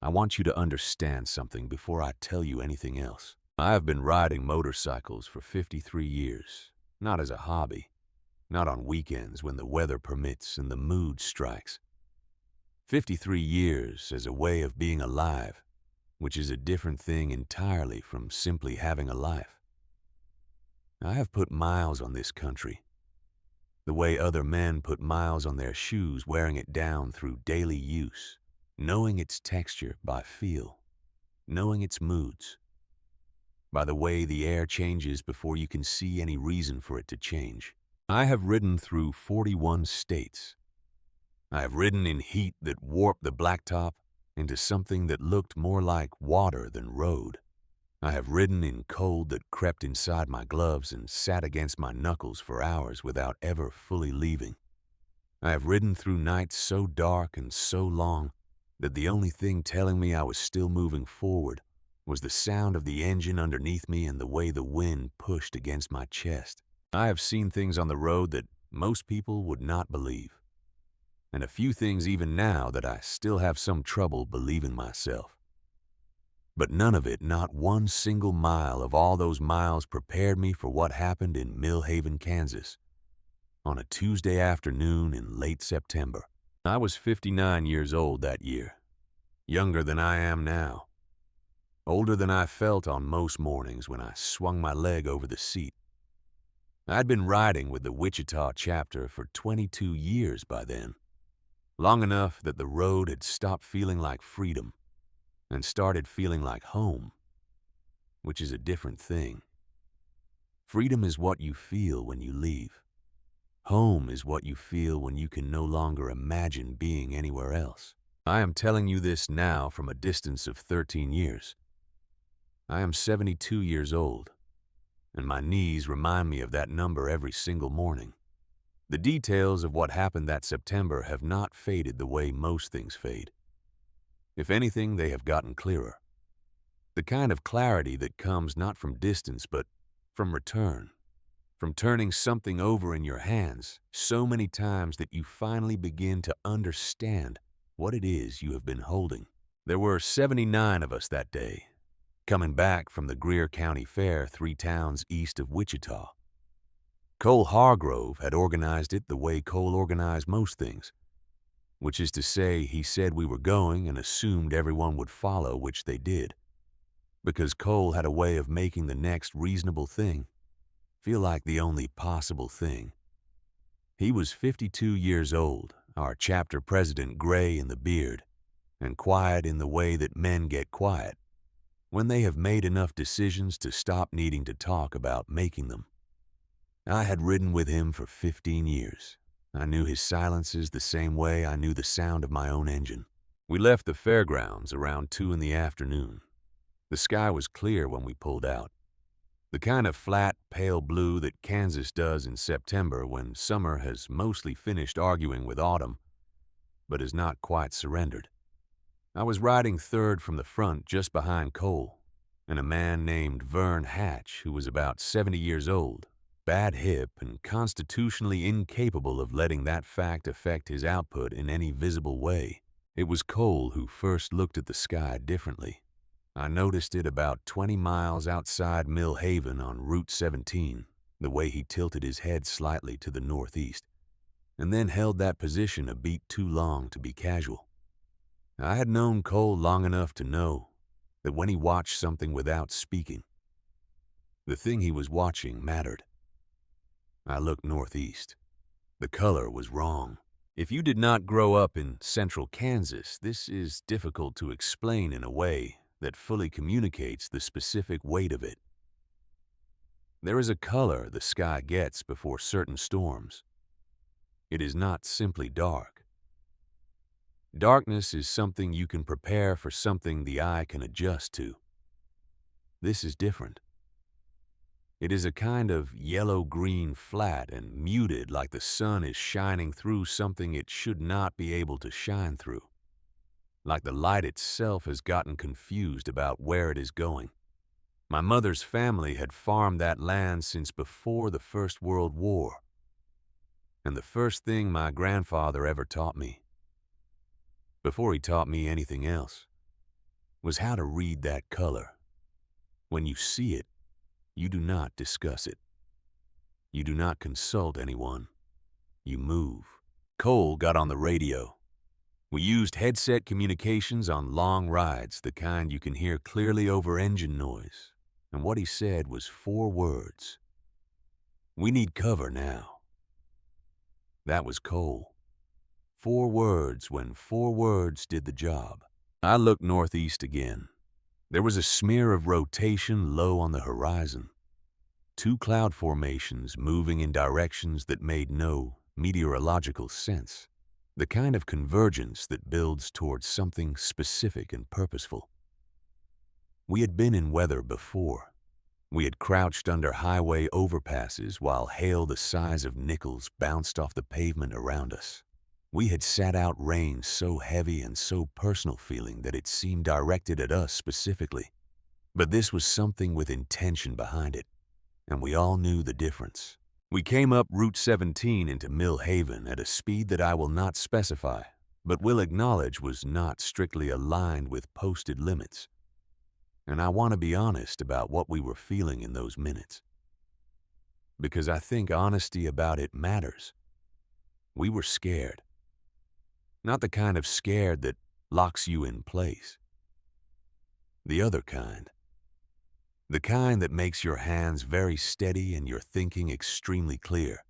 I want you to understand something before I tell you anything else. I have been riding motorcycles for 53 years, not as a hobby, not on weekends when the weather permits and the mood strikes. 53 years as a way of being alive, which is a different thing entirely from simply having a life. I have put miles on this country, the way other men put miles on their shoes, wearing it down through daily use, knowing its texture by feel, knowing its moods, by the way the air changes before you can see any reason for it to change. I have ridden through 41 states. I have ridden in heat that warped the blacktop into something that looked more like water than road. I have ridden in cold that crept inside my gloves and sat against my knuckles for hours without ever fully leaving. I have ridden through nights so dark and so long that the only thing telling me I was still moving forward was the sound of the engine underneath me and the way the wind pushed against my chest. I have seen things on the road that most people would not believe, and a few things even now that I still have some trouble believing myself. But none of it, not one single mile of all those miles, prepared me for what happened in Mill Haven, Kansas, on a Tuesday afternoon in late September. I was 59 years old that year, younger than I am now, older than I felt on most mornings when I swung my leg over the seat. I'd been riding with the Wichita chapter for 22 years by then, long enough that the road had stopped feeling like freedom and started feeling like home, which is a different thing. Freedom is what you feel when you leave. Home is what you feel when you can no longer imagine being anywhere else. I am telling you this now from a distance of 13 years. I am 72 years old, and my knees remind me of that number every single morning. The details of what happened that September have not faded the way most things fade. If anything, they have gotten clearer. The kind of clarity that comes not from distance but from return, from turning something over in your hands so many times that you finally begin to understand what it is you have been holding. There were 79 of us that day, coming back from the Greer County Fair 3 towns east of Wichita. Cole Hargrove had organized it the way Cole organized most things, which is to say, he said we were going and assumed everyone would follow, which they did, because Cole had a way of making the next reasonable thing feel like the only possible thing. He was 52 years old, our chapter president, gray in the beard, and quiet in the way that men get quiet when they have made enough decisions to stop needing to talk about making them. I had ridden with him for 15 years. I knew his silences the same way I knew the sound of my own engine. We left the fairgrounds around 2 in the afternoon. The sky was clear when we pulled out, the kind of flat, pale blue that Kansas does in September when summer has mostly finished arguing with autumn, but has not quite surrendered. I was riding third from the front just behind Cole, and a man named Vern Hatch, who was about 70 years old, bad hip, and constitutionally incapable of letting that fact affect his output in any visible way. It was Cole who first looked at the sky differently. I noticed it about 20 miles outside Mill Haven on Route 17, the way he tilted his head slightly to the northeast, and then held that position a beat too long to be casual. I had known Cole long enough to know that when he watched something without speaking, the thing he was watching mattered. I looked northeast. The color was wrong. If you did not grow up in central Kansas, this is difficult to explain in a way that fully communicates the specific weight of it. There is a color the sky gets before certain storms. It is not simply dark. Darkness is something you can prepare for, something the eye can adjust to. This is different. It is a kind of yellow-green, flat and muted, like the sun is shining through something it should not be able to shine through, like the light itself has gotten confused about where it is going. My mother's family had farmed that land since before the First World War, and the first thing my grandfather ever taught me, before he taught me anything else, was how to read that color. When you see it, you do not discuss it. You do not consult anyone. You move. Cole got on the radio. We used headset communications on long rides, the kind you can hear clearly over engine noise. And what he said was 4 words. We need cover now. That was Cole. 4 words when 4 words did the job. I looked northeast again. There was a smear of rotation low on the horizon. 2 cloud formations moving in directions that made no meteorological sense. The kind of convergence that builds towards something specific and purposeful. We had been in weather before. We had crouched under highway overpasses while hail the size of nickels bounced off the pavement around us. We had sat out rain so heavy and so personal feeling that it seemed directed at us specifically. But this was something with intention behind it, and we all knew the difference. We came up Route 17 into Mill Haven at a speed that I will not specify, but will acknowledge was not strictly aligned with posted limits. And I want to be honest about what we were feeling in those minutes. Because I think honesty about it matters. We were scared. Not the kind of scared that locks you in place. The other kind. The kind that makes your hands very steady and your thinking extremely clear.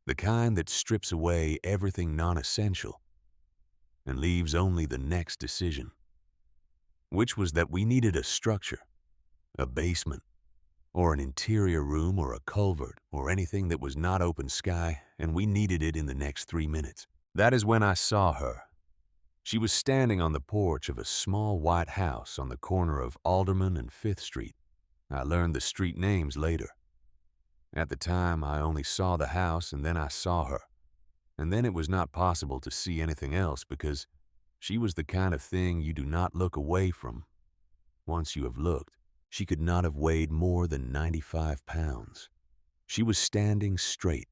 The kind that strips away everything non-essential and leaves only the next decision. Which was that we needed a structure, a basement, or an interior room or a culvert or anything that was not open sky, and we needed it in the next 3 minutes. That is when I saw her. She was standing on the porch of a small white house on the corner of Alderman and 5th Street. I learned the street names later. At the time, I only saw the house and then I saw her. And then it was not possible to see anything else because she was the kind of thing you do not look away from. Once you have looked, she could not have weighed more than 95 pounds. She was standing straight,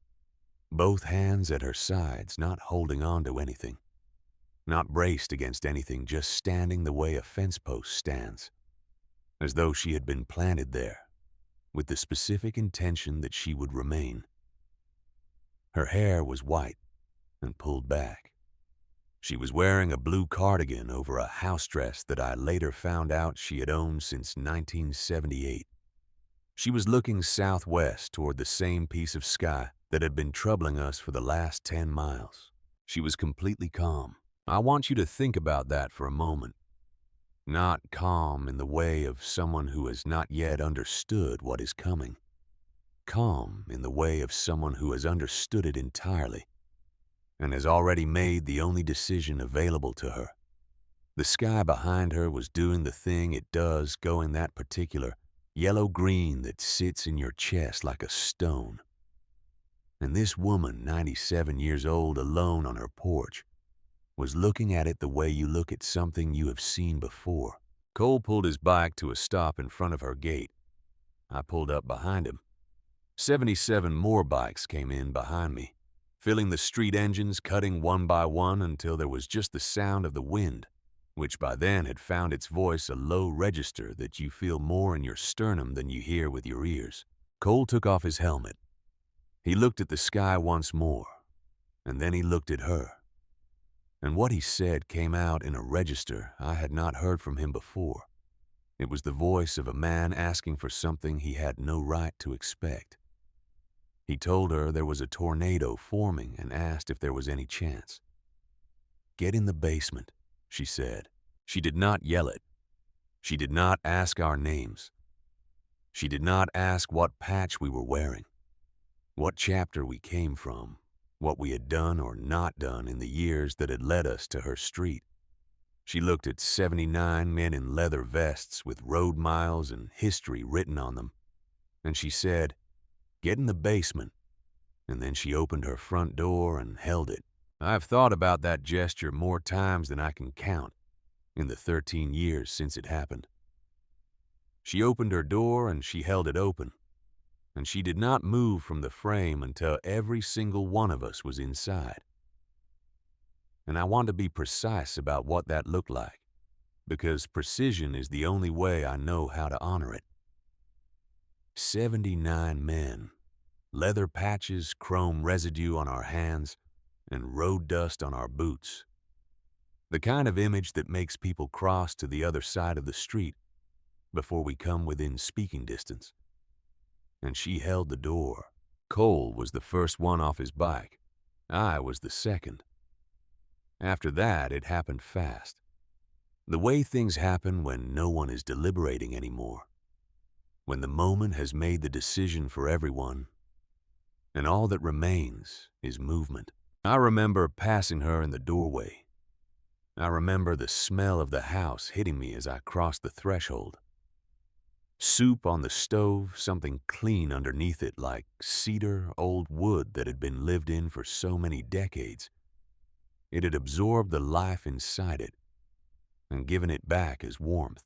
both hands at her sides, not holding on to anything. Not braced against anything, just standing the way a fence post stands. As though she had been planted there, with the specific intention that she would remain. Her hair was white and pulled back. She was wearing a blue cardigan over a house dress that I later found out she had owned since 1978. She was looking southwest toward the same piece of sky that had been troubling us for the last 10 miles. She was completely calm. I want you to think about that for a moment. Not calm in the way of someone who has not yet understood what is coming. Calm in the way of someone who has understood it entirely and has already made the only decision available to her. The sky behind her was doing the thing it does, going that particular yellow-green that sits in your chest like a stone. And this woman, 97 years old, alone on her porch, was looking at it the way you look at something you have seen before. Cole pulled his bike to a stop in front of her gate. I pulled up behind him. 77 more bikes came in behind me, filling the street engines, cutting one by one until there was just the sound of the wind, which by then had found its voice a low register that you feel more in your sternum than you hear with your ears. Cole took off his helmet. He looked at the sky once more, and then he looked at her. And what he said came out in a register I had not heard from him before. It was the voice of a man asking for something he had no right to expect. He told her there was a tornado forming and asked if there was any chance. "Get in the basement," she said. She did not yell it. She did not ask our names. She did not ask what patch we were wearing, what chapter we came from, what we had done or not done in the years that had led us to her street. She looked at 79 men in leather vests with road miles and history written on them, and she said, "Get in the basement," and then she opened her front door and held it. I've thought about that gesture more times than I can count in the 13 years since it happened. She opened her door and she held it open, and she did not move from the frame until every single one of us was inside. And I want to be precise about what that looked like, because precision is the only way I know how to honor it. 79 men, leather patches, chrome residue on our hands, and road dust on our boots. The kind of image that makes people cross to the other side of the street before we come within speaking distance. And she held the door. Cole was the first one off his bike. I was the second. After that, it happened fast. The way things happen when no one is deliberating anymore. When the moment has made the decision for everyone, and all that remains is movement. I remember passing her in the doorway. I remember the smell of the house hitting me as I crossed the threshold. Soup on the stove, something clean underneath it like cedar, old wood that had been lived in for so many decades. It had absorbed the life inside it and given it back as warmth.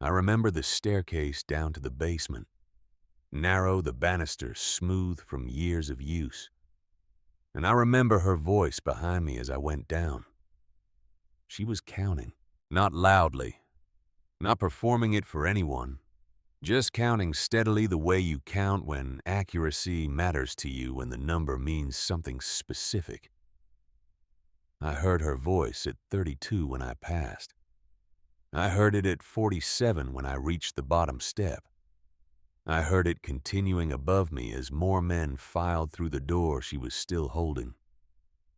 I remember the staircase down to the basement, narrow, the banisters smooth from years of use. And I remember her voice behind me as I went down. She was counting, not loudly, not performing it for anyone, just counting steadily the way you count when accuracy matters to you, when the number means something specific. I heard her voice at 32 when I passed. I heard it at 47 when I reached the bottom step. I heard it continuing above me as more men filed through the door she was still holding.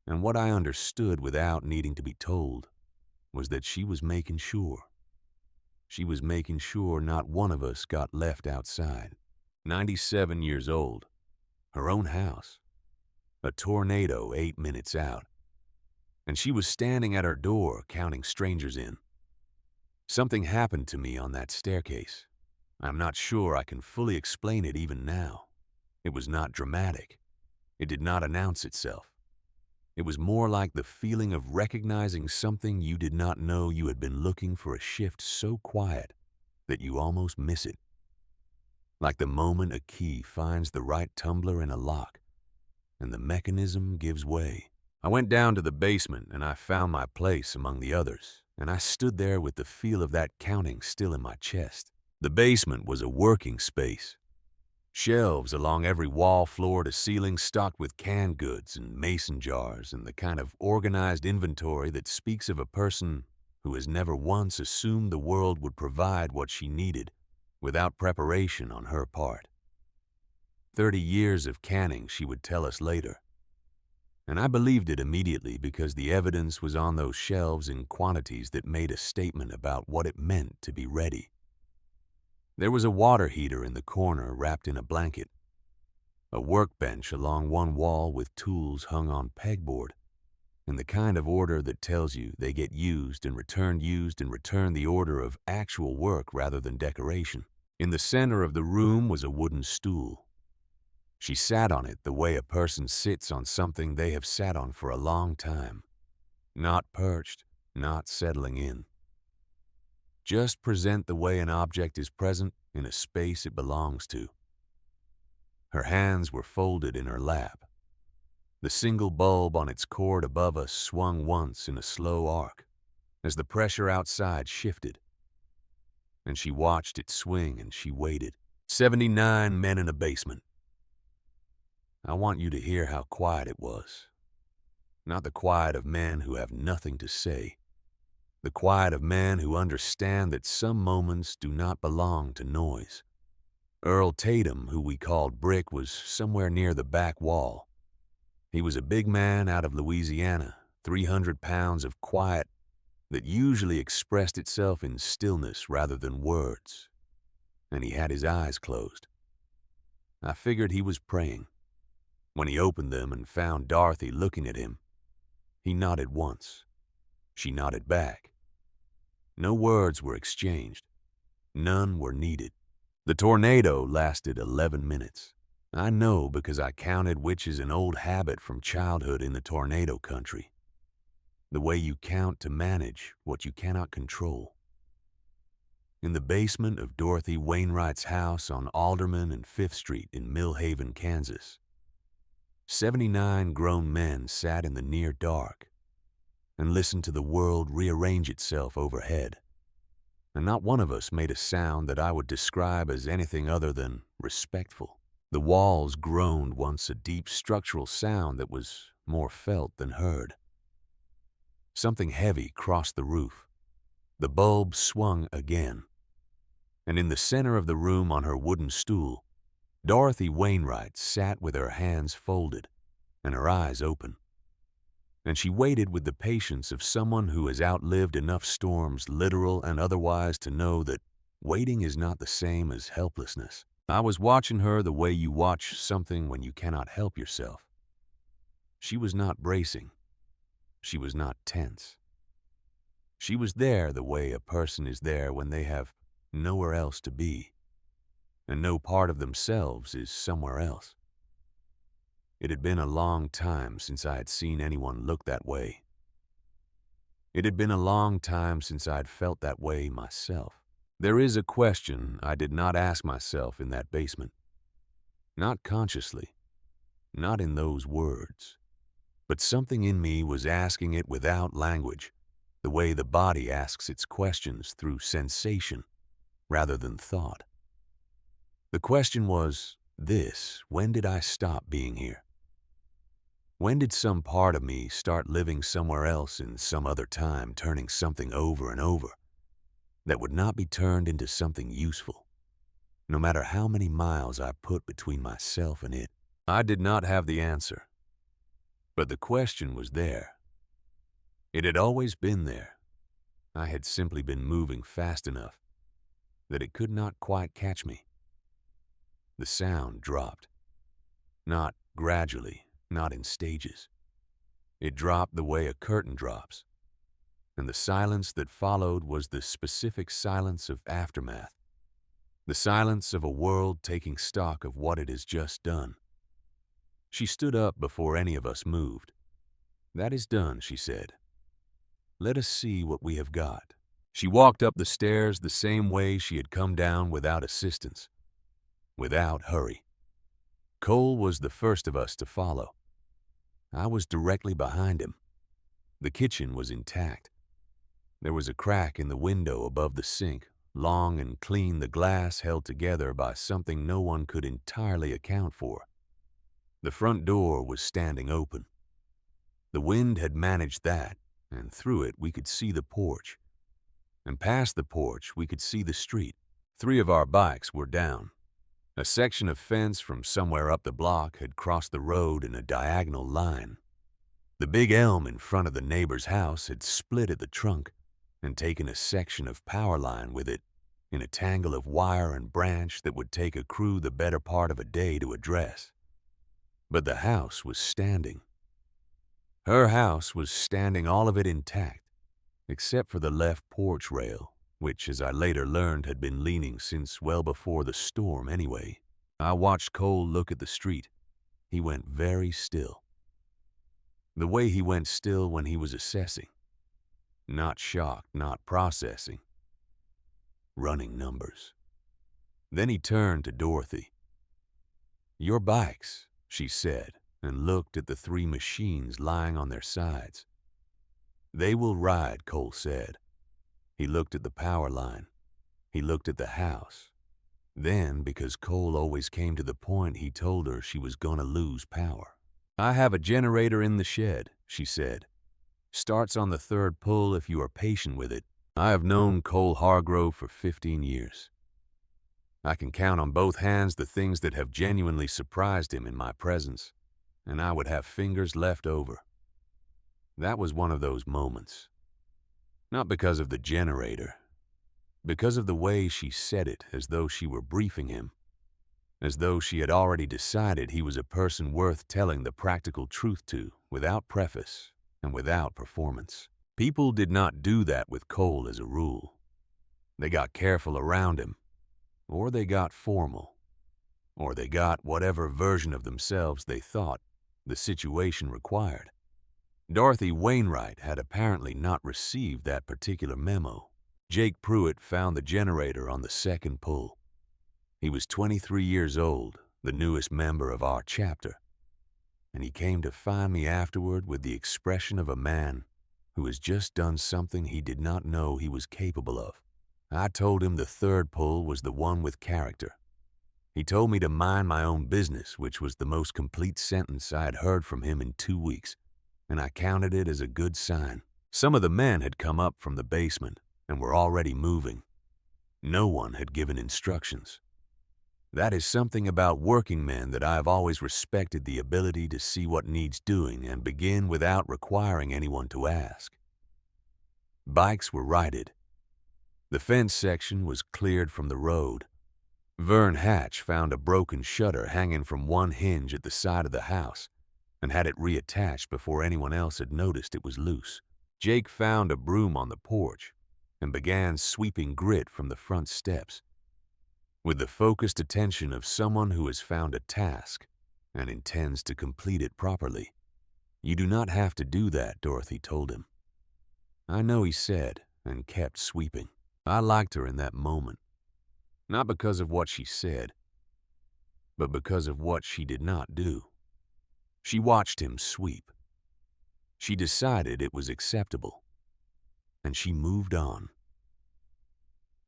And what I understood without needing to be told was that she was making sure. She was making sure not one of us got left outside. 97 years old, her own house, a tornado 8 minutes out, and she was standing at her door counting strangers in. Something happened to me on that staircase. I'm not sure I can fully explain it even now. It was not dramatic. It did not announce itself. It was more like the feeling of recognizing something you did not know you had been looking for, a shift so quiet that you almost miss it. Like the moment a key finds the right tumbler in a lock and the mechanism gives way. I went down to the basement and I found my place among the others, and I stood there with the feel of that counting still in my chest. The basement was a working space. Shelves along every wall, floor to ceiling, stocked with canned goods and mason jars, and the kind of organized inventory that speaks of a person who has never once assumed the world would provide what she needed without preparation on her part. 30 years of canning, she would tell us later. And I believed it immediately because the evidence was on those shelves in quantities that made a statement about what it meant to be ready. There was a water heater in the corner wrapped in a blanket, a workbench along one wall with tools hung on pegboard, in the kind of order that tells you they get used and returned the order of actual work rather than decoration. In the center of the room was a wooden stool. She sat on it the way a person sits on something they have sat on for a long time, not perched, not settling in. Just present the way an object is present in a space it belongs to. Her hands were folded in her lap. The single bulb on its cord above us swung once in a slow arc as the pressure outside shifted. And she watched it swing and she waited. 79 men in a basement. I want you to hear how quiet it was. Not the quiet of men who have nothing to say. The quiet of men who understand that some moments do not belong to noise. Earl Tatum, who we called Brick, was somewhere near the back wall. He was a big man out of Louisiana, 300 pounds of quiet that usually expressed itself in stillness rather than words. And he had his eyes closed. I figured he was praying. When he opened them and found Dorothy looking at him, he nodded once. She nodded back. No words were exchanged. None were needed. The tornado lasted 11 minutes. I know because I counted, which is an old habit from childhood in the tornado country. The way you count to manage what you cannot control. In the basement of Dorothy Wainwright's house on Alderman and 5th Street in Mill Haven, Kansas, 79 grown men sat in the near dark, and listened to the world rearrange itself overhead. And not one of us made a sound that I would describe as anything other than respectful. The walls groaned once, a deep structural sound that was more felt than heard. Something heavy crossed the roof. The bulb swung again. And in the center of the room on her wooden stool, Dorothy Wainwright sat with her hands folded and her eyes open. And she waited with the patience of someone who has outlived enough storms, literal and otherwise, to know that waiting is not the same as helplessness. I was watching her the way you watch something when you cannot help yourself. She was not bracing. She was not tense. She was there the way a person is there when they have nowhere else to be, and no part of themselves is somewhere else. It had been a long time since I had seen anyone look that way. It had been a long time since I had felt that way myself. There is a question I did not ask myself in that basement. Not consciously, not in those words, but something in me was asking it without language, the way the body asks its questions through sensation rather than thought. The question was this: when did I stop being here? When did some part of me start living somewhere else in some other time, turning something over and over that would not be turned into something useful, no matter how many miles I put between myself and it? I did not have the answer, but the question was there. It had always been there. I had simply been moving fast enough that it could not quite catch me. The sound dropped, not gradually, not in stages. It dropped the way a curtain drops, and the silence that followed was the specific silence of aftermath, the silence of a world taking stock of what it has just done. She stood up before any of us moved. "That is done," she said. "Let us see what we have got." She walked up the stairs the same way she had come down, without assistance, without hurry. Cole was the first of us to follow. I was directly behind him. The kitchen was intact. There was a crack in the window above the sink, long and clean, the glass held together by something no one could entirely account for. The front door was standing open. The wind had managed that, and through it we could see the porch. And past the porch we could see the street. 3 of our bikes were down. A section of fence from somewhere up the block had crossed the road in a diagonal line. The big elm in front of the neighbor's house had split at the trunk and taken a section of power line with it, in a tangle of wire and branch that would take a crew the better part of a day to address. But the house was standing. Her house was standing, all of it intact, except for the left porch rail, which, as I later learned, had been leaning since well before the storm anyway. I watched Cole look at the street. He went very still. The way he went still when he was assessing. Not shocked, not processing. Running numbers. Then he turned to Dorothy. "Your bikes," she said, and looked at the 3 machines lying on their sides. "They will ride," Cole said. He looked at the power line. He looked at the house. Then, because Cole always came to the point, he told her she was going to lose power. "I have a generator in the shed," she said. "Starts on the 3rd pull if you are patient with it." I have known Cole Hargrove for 15 years. I can count on both hands the things that have genuinely surprised him in my presence, and I would have fingers left over. That was one of those moments. Not because of the generator, because of the way she said it, as though she were briefing him, as though she had already decided he was a person worth telling the practical truth to, without preface and without performance. People did not do that with Cole as a rule. They got careful around him, or they got formal, or they got whatever version of themselves they thought the situation required. Dorothy Wainwright had apparently not received that particular memo. Jake Pruitt found the generator on the 2nd pull. He was 23 years old, the newest member of our chapter, and he came to find me afterward with the expression of a man who has just done something he did not know he was capable of. I told him the third pull was the one with character. He told me to mind my own business, which was the most complete sentence I had heard from him in 2 weeks, and I counted it as a good sign. Some of the men had come up from the basement and were already moving. No one had given instructions. That is something about working men that I have always respected, the ability to see what needs doing and begin without requiring anyone to ask. Bikes were righted. The fence section was cleared from the road. Vern Hatch found a broken shutter hanging from one hinge at the side of the house and had it reattached before anyone else had noticed it was loose. Jake found a broom on the porch and began sweeping grit from the front steps. With the focused attention of someone who has found a task and intends to complete it properly. "You do not have to do that," Dorothy told him. "I know," he said, and kept sweeping. I liked her in that moment, not because of what she said, but because of what she did not do. She watched him sweep. She decided it was acceptable, and she moved on.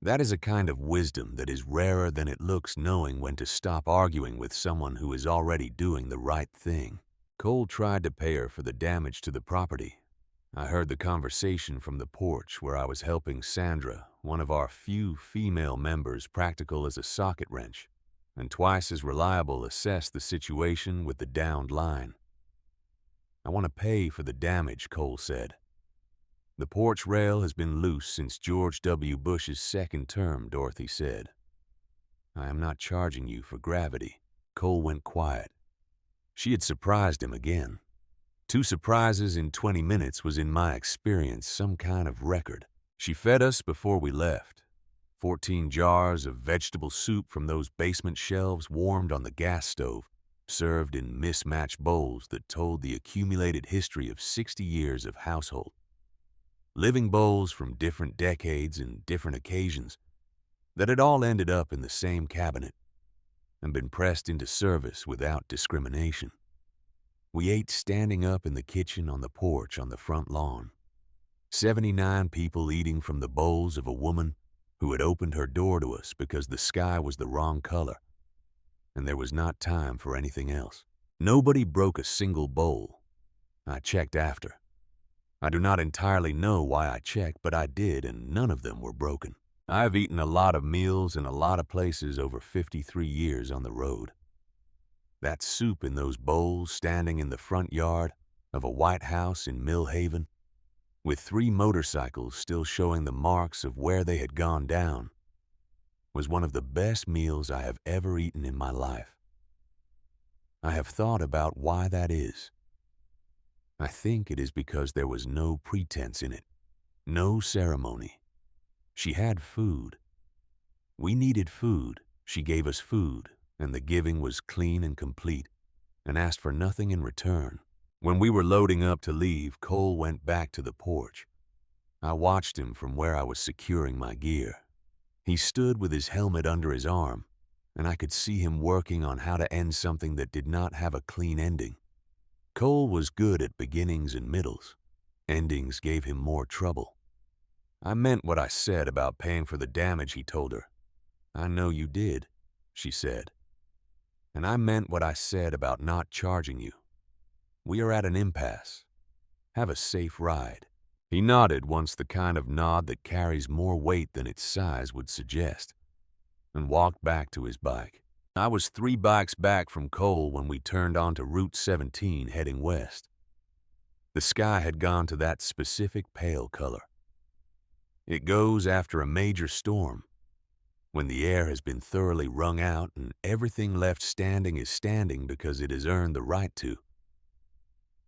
That is a kind of wisdom that is rarer than it looks, knowing when to stop arguing with someone who is already doing the right thing. Cole tried to pay her for the damage to the property. I heard the conversation from the porch where I was helping Sandra, one of our few female members, practical as a socket wrench, and twice as reliable, assess the situation with the downed line. "I want to pay for the damage," Cole said. "The porch rail has been loose since George W. Bush's second term," Dorothy said. "I am not charging you for gravity." Cole went quiet. She had surprised him again. 2 surprises in 20 minutes was, in my experience, some kind of record. She fed us before we left. 14 jars of vegetable soup from those basement shelves warmed on the gas stove, served in mismatched bowls that told the accumulated history of 60 years of household. Living bowls from different decades and different occasions that had all ended up in the same cabinet and been pressed into service without discrimination. We ate standing up in the kitchen on the porch on the front lawn. 79 people eating from the bowls of a woman who had opened her door to us because the sky was the wrong color and there was not time for anything else. Nobody broke a single bowl. I checked after. I do not entirely know why I checked, but I did, and none of them were broken. I have eaten a lot of meals in a lot of places over 53 years on the road. That soup in those bowls standing in the front yard of a white house in Mill Haven, with 3 motorcycles still showing the marks of where they had gone down, was one of the best meals I have ever eaten in my life. I have thought about why that is. I think it is because there was no pretense in it, no ceremony. She had food. We needed food. She gave us food, and the giving was clean and complete, and asked for nothing in return. When we were loading up to leave, Cole went back to the porch. I watched him from where I was securing my gear. He stood with his helmet under his arm, and I could see him working on how to end something that did not have a clean ending. Cole was good at beginnings and middles. Endings gave him more trouble. "I meant what I said about paying for the damage," he told her. "I know you did," she said. "And I meant what I said about not charging you. We are at an impasse. Have a safe ride." He nodded, once the kind of nod that carries more weight than its size would suggest, and walked back to his bike. I was 3 bikes back from Cole when we turned onto Route 17 heading west. The sky had gone to that specific pale color. It goes after a major storm, when the air has been thoroughly wrung out and everything left standing is standing because it has earned the right to.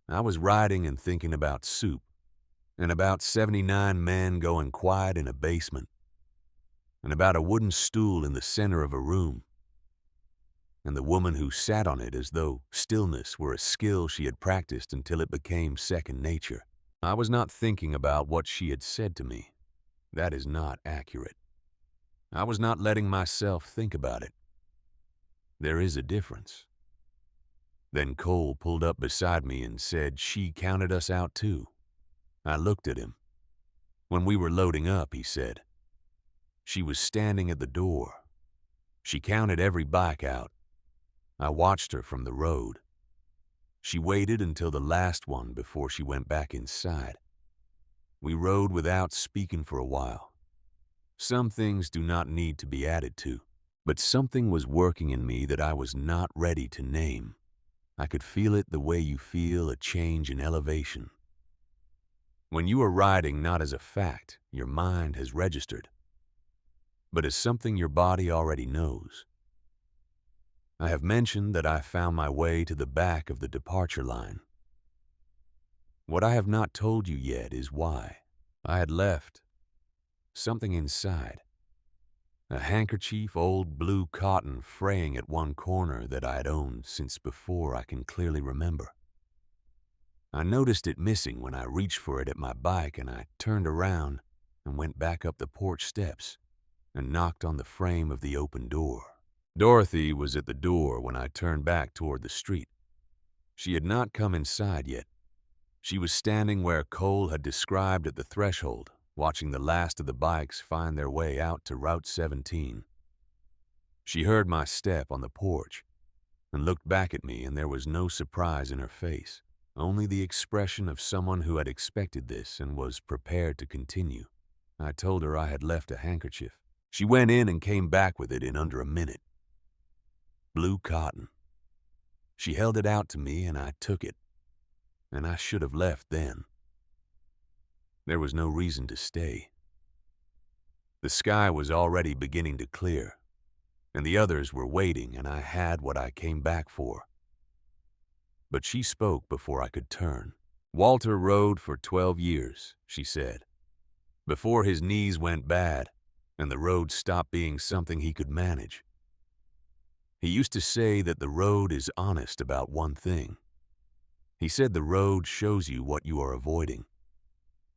I was riding and thinking about soup, and about 79 men going quiet in a basement, and about a wooden stool in the center of a room, and the woman who sat on it as though stillness were a skill she had practiced until it became second nature. I was not thinking about what she had said to me. That is not accurate. I was not letting myself think about it. There is a difference. Then Cole pulled up beside me and said she counted us out too. I looked at him. When we were loading up, he said. She was standing at the door. She counted every bike out. I watched her from the road. She waited until the last one before she went back inside. We rode without speaking for a while. Some things do not need to be added to, but something was working in me that I was not ready to name. I could feel it the way you feel a change in elevation. When you are riding not as a fact your mind has registered, but as something your body already knows. I have mentioned that I found my way to the back of the departure line. What I have not told you yet is why. I had left something inside. A handkerchief, old blue cotton, fraying at one corner that I had owned since before I can clearly remember. I noticed it missing when I reached for it at my bike, and I turned around and went back up the porch steps and knocked on the frame of the open door. Dorothy was at the door when I turned back toward the street. She had not come inside yet. She was standing where Cole had described at the threshold, watching the last of the bikes find their way out to Route 17. She heard my step on the porch and looked back at me, and there was no surprise in her face, only the expression of someone who had expected this and was prepared to continue. I told her I had left a handkerchief. She went in and came back with it in under a minute. Blue cotton. She held it out to me, and I took it, and I should have left then. There was no reason to stay. The sky was already beginning to clear, and the others were waiting, and I had what I came back for. But she spoke before I could turn. Walter rode for 12 years, she said, before his knees went bad and the road stopped being something he could manage. He used to say that the road is honest about one thing. He said the road shows you what you are avoiding.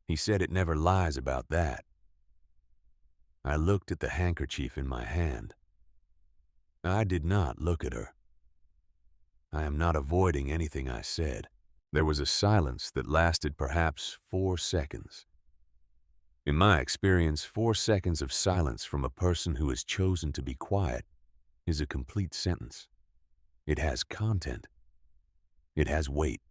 He said it never lies about that. I looked at the handkerchief in my hand. I did not look at her. I am not avoiding anything I said. There was a silence that lasted perhaps 4 seconds. In my experience, 4 seconds of silence from a person who has chosen to be quiet is a complete sentence. It has content. It has weight.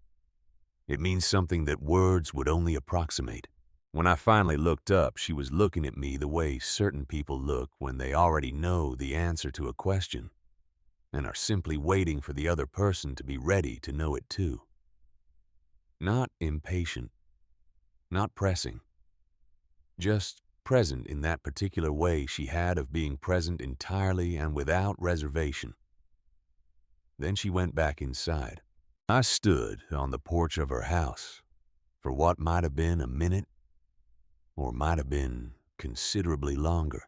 It means something that words would only approximate. When I finally looked up, she was looking at me the way certain people look when they already know the answer to a question and are simply waiting for the other person to be ready to know it too. Not impatient, not pressing, just present in that particular way she had of being present entirely and without reservation. Then she went back inside. I stood on the porch of her house for what might have been a minute or might have been considerably longer.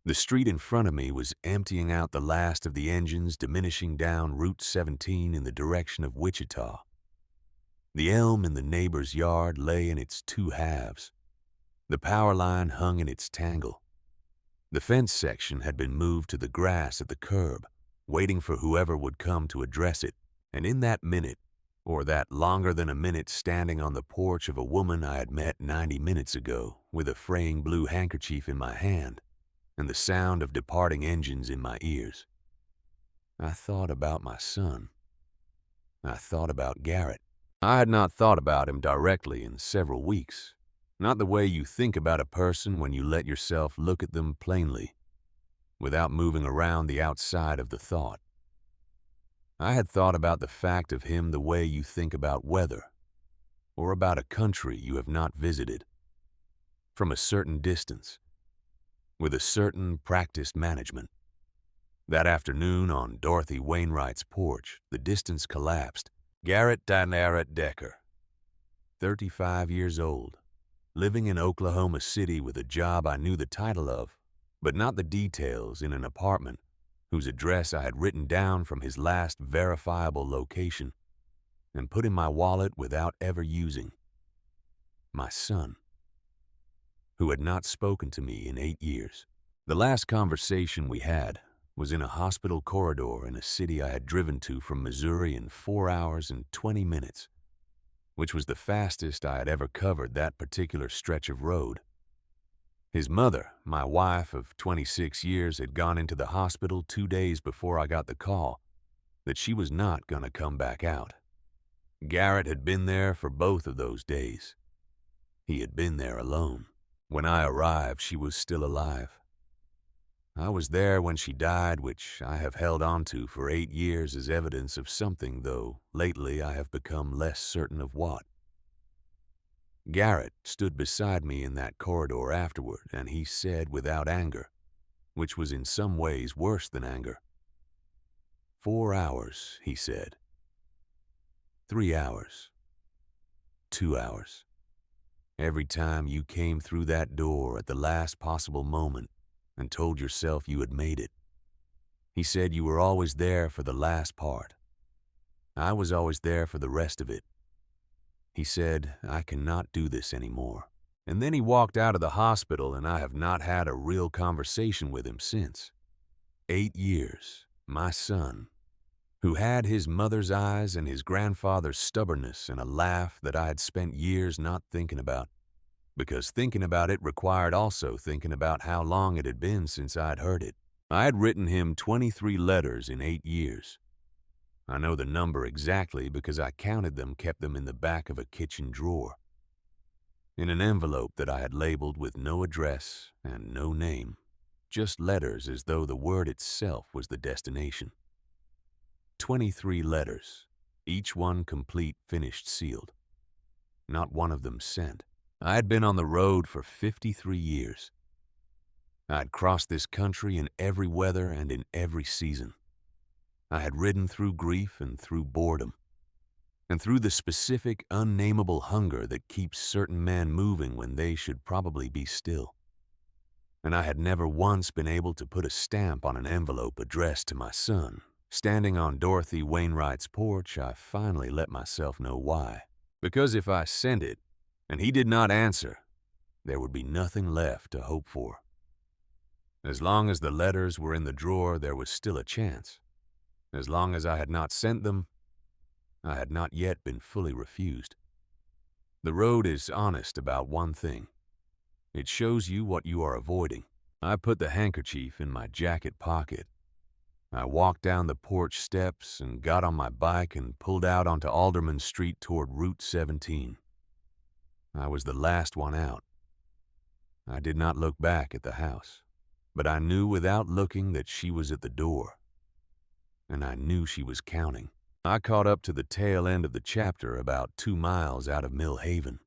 The street in front of me was emptying out the last of the engines, diminishing down Route 17 in the direction of Wichita. The elm in the neighbor's yard lay in its 2 halves. The power line hung in its tangle. The fence section had been moved to the grass at the curb, waiting for whoever would come to address it. And in that minute, or that longer than a minute standing on the porch of a woman I had met 90 minutes ago, with a fraying blue handkerchief in my hand and the sound of departing engines in my ears, I thought about my son. I thought about Garrett. I had not thought about him directly in several weeks. Not the way you think about a person when you let yourself look at them plainly, without moving around the outside of the thought. I had thought about the fact of him the way you think about weather, or about a country you have not visited, from a certain distance, with a certain practiced management. That afternoon on Dorothy Wainwright's porch, the distance collapsed. Garrett Dinarret Decker, 35 years old, living in Oklahoma City with a job I knew the title of, but not the details, in an apartment whose address I had written down from his last verifiable location and put in my wallet without ever using. My son, who had not spoken to me in 8 years. The last conversation we had was in a hospital corridor in a city I had driven to from Missouri in 4 hours and 20 minutes. which was the fastest I had ever covered that particular stretch of road. His mother, my wife of 26 years, had gone into the hospital 2 days before I got the call that she was not going to come back out. Garrett had been there for both of those days. He had been there alone. When I arrived, she was still alive. I was there when she died, which I have held on to for 8 years as evidence of something, though lately I have become less certain of what. Garrett stood beside me in that corridor afterward, and he said without anger, which was in some ways worse than anger, 4 hours, he said. 3 hours. 2 hours. Every time you came through that door at the last possible moment and told yourself you had made it. He said you were always there for the last part. I was always there for the rest of it. He said, I cannot do this anymore. And then he walked out of the hospital, and I have not had a real conversation with him since. 8 years, my son, who had his mother's eyes and his grandfather's stubbornness and a laugh that I had spent years not thinking about, because thinking about it required also thinking about how long it had been since I'd heard it. I had written him 23 letters in 8 years. I know the number exactly because I counted them, kept them in the back of a kitchen drawer, in an envelope that I had labeled with no address and no name, just letters as though the word itself was the destination. 23 letters, each one complete, finished, sealed. Not one of them sent. I had been on the road for 53 years. I had crossed this country in every weather and in every season. I had ridden through grief and through boredom, and through the specific, unnameable hunger that keeps certain men moving when they should probably be still. And I had never once been able to put a stamp on an envelope addressed to my son. Standing on Dorothy Wainwright's porch, I finally let myself know why. Because if I sent it, and he did not answer, there would be nothing left to hope for. As long as the letters were in the drawer, there was still a chance. As long as I had not sent them, I had not yet been fully refused. The road is honest about one thing. It shows you what you are avoiding. I put the handkerchief in my jacket pocket. I walked down the porch steps and got on my bike and pulled out onto Alderman Street toward Route 17. I was the last one out. I did not look back at the house, but I knew without looking that she was at the door. And I knew she was counting. I caught up to the tail end of the chapter about 2 miles out of Mill Haven.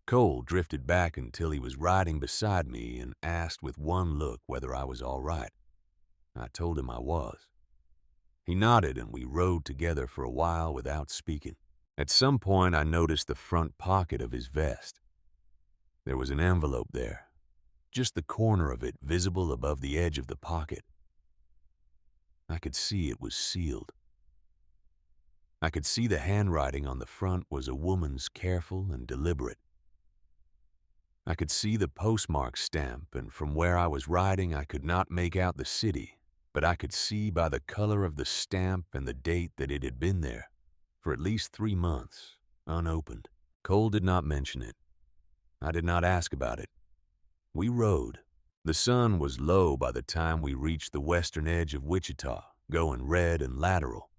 Cole drifted back until he was riding beside me and asked with one look whether I was all right. I told him I was. He nodded and we rode together for a while without speaking. At some point I noticed the front pocket of his vest. There was an envelope there, just the corner of it visible above the edge of the pocket. I could see it was sealed. I could see the handwriting on the front was a woman's, careful and deliberate. I could see the postmark stamp, and from where I was riding I could not make out the city, but I could see by the color of the stamp and the date that it had been there for at least 3 months, unopened. Cole did not mention it. I did not ask about it. We rode. The sun was low by the time we reached the western edge of Wichita, going red and lateral.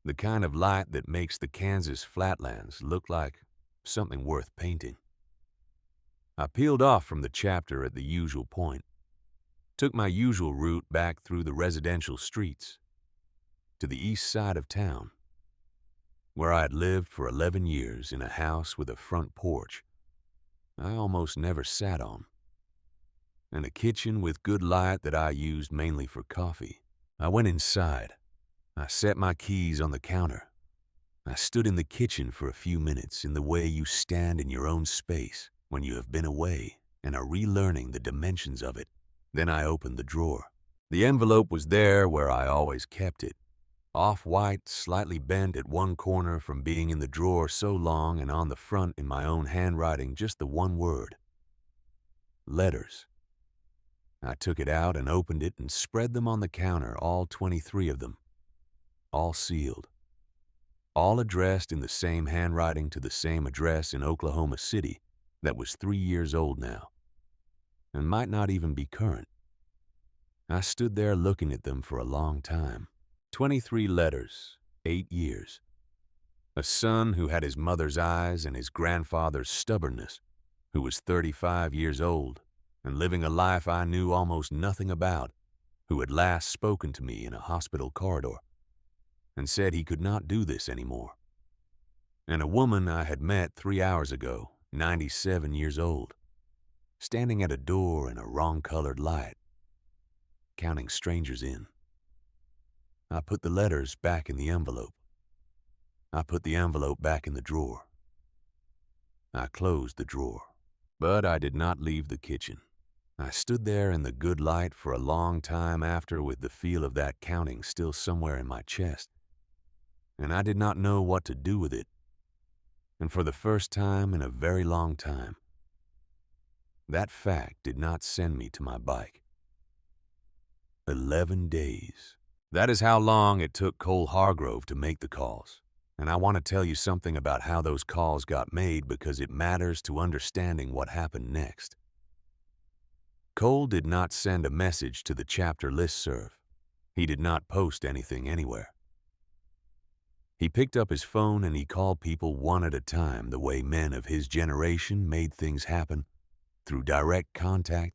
The kind of light that makes the Kansas flatlands look like something worth painting. I peeled off from the chapter at the usual point, took my usual route back through the residential streets to the east side of town, where I had lived for 11 years in a house with a front porch I almost never sat on, and a kitchen with good light that I used mainly for coffee. I went inside. I set my keys on the counter. I stood in the kitchen for a few minutes in the way you stand in your own space when you have been away and are relearning the dimensions of it. Then I opened the drawer. The envelope was there where I always kept it, off-white, slightly bent at one corner from being in the drawer so long, and on the front in my own handwriting just the one word: letters. I took it out and opened it and spread them on the counter, all 23 of them, all sealed. all addressed in the same handwriting to the same address in Oklahoma City that was 3 years old now, and might not even be current. I stood there looking at them for a long time. 23 letters, 8 years. A son who had his mother's eyes and his grandfather's stubbornness, who was 35 years old and living a life I knew almost nothing about, who had last spoken to me in a hospital corridor and said he could not do this anymore. And a woman I had met 3 hours ago, 97 years old, standing at a door in a wrong-colored light, counting strangers in. I put the letters back in the envelope. I put the envelope back in the drawer. I closed the drawer. But I did not leave the kitchen. I stood there in the good light for a long time after, with the feel of that counting still somewhere in my chest. And I did not know what to do with it. And for the first time in a very long time, that fact did not send me to my bike. 11 days. That is how long it took Cole Hargrove to make the calls. And I want to tell you something about how those calls got made, because it matters to understanding what happened next. Cole did not send a message to the chapter listserv. He did not post anything anywhere. He picked up his phone and he called people one at a time, the way men of his generation made things happen, through direct contact,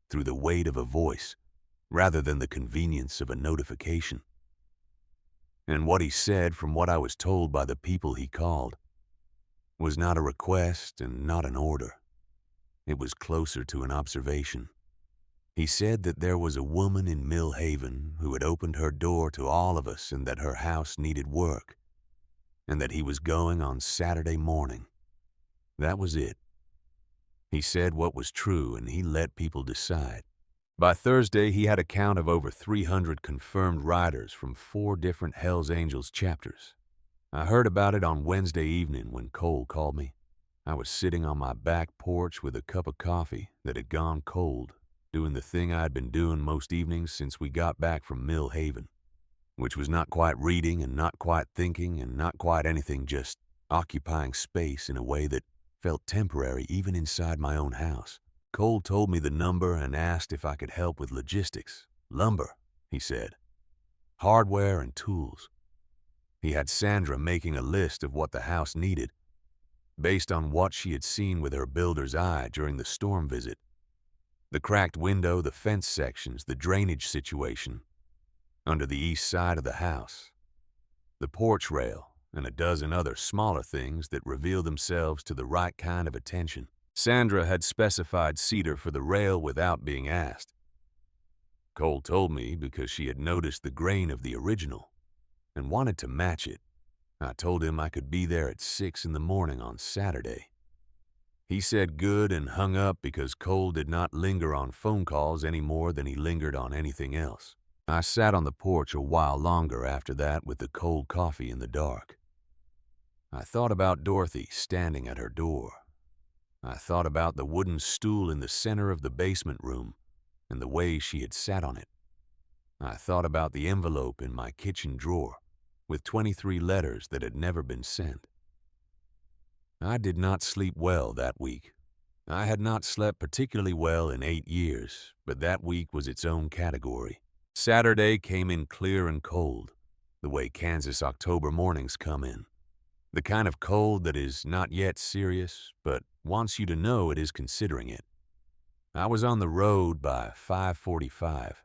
through the weight of a voice, rather than the convenience of a notification. And what he said, from what I was told by the people he called, was not a request and not an order. It was closer to an observation. He said that there was a woman in Mill Haven who had opened her door to all of us, and that her house needed work, and that he was going on Saturday morning. That was it. He said what was true, and he let people decide. By Thursday, he had a count of over 300 confirmed riders from 4 different Hells Angels chapters. I heard about it on Wednesday evening when Cole called me. I was sitting on my back porch with a cup of coffee that had gone cold, doing the thing I had been doing most evenings since we got back from Mill Haven, which was not quite reading and not quite thinking and not quite anything, just occupying space in a way that felt temporary even inside my own house. Cole told me the number and asked if I could help with logistics. Lumber, he said. Hardware and tools. He had Sandra making a list of what the house needed, based on what she had seen with her builder's eye during the storm visit. The cracked window, the fence sections, the drainage situation under the east side of the house, the porch rail, and a dozen other smaller things that revealed themselves to the right kind of attention. Sandra had specified cedar for the rail without being asked. Cole told me because she had noticed the grain of the original and wanted to match it. I told him I could be there at 6 in the morning on Saturday. He said good and hung up, because Cole did not linger on phone calls any more than he lingered on anything else. I sat on the porch a while longer after that with the cold coffee in the dark. I thought about Dorothy standing at her door. I thought about the wooden stool in the center of the basement room and the way she had sat on it. I thought about the envelope in my kitchen drawer with 23 letters that had never been sent. I did not sleep well that week. I had not slept particularly well in 8 years, but that week was its own category. Saturday came in clear and cold, the way Kansas October mornings come in. The kind of cold that is not yet serious, but wants you to know it is considering it. I was on the road by 5:45.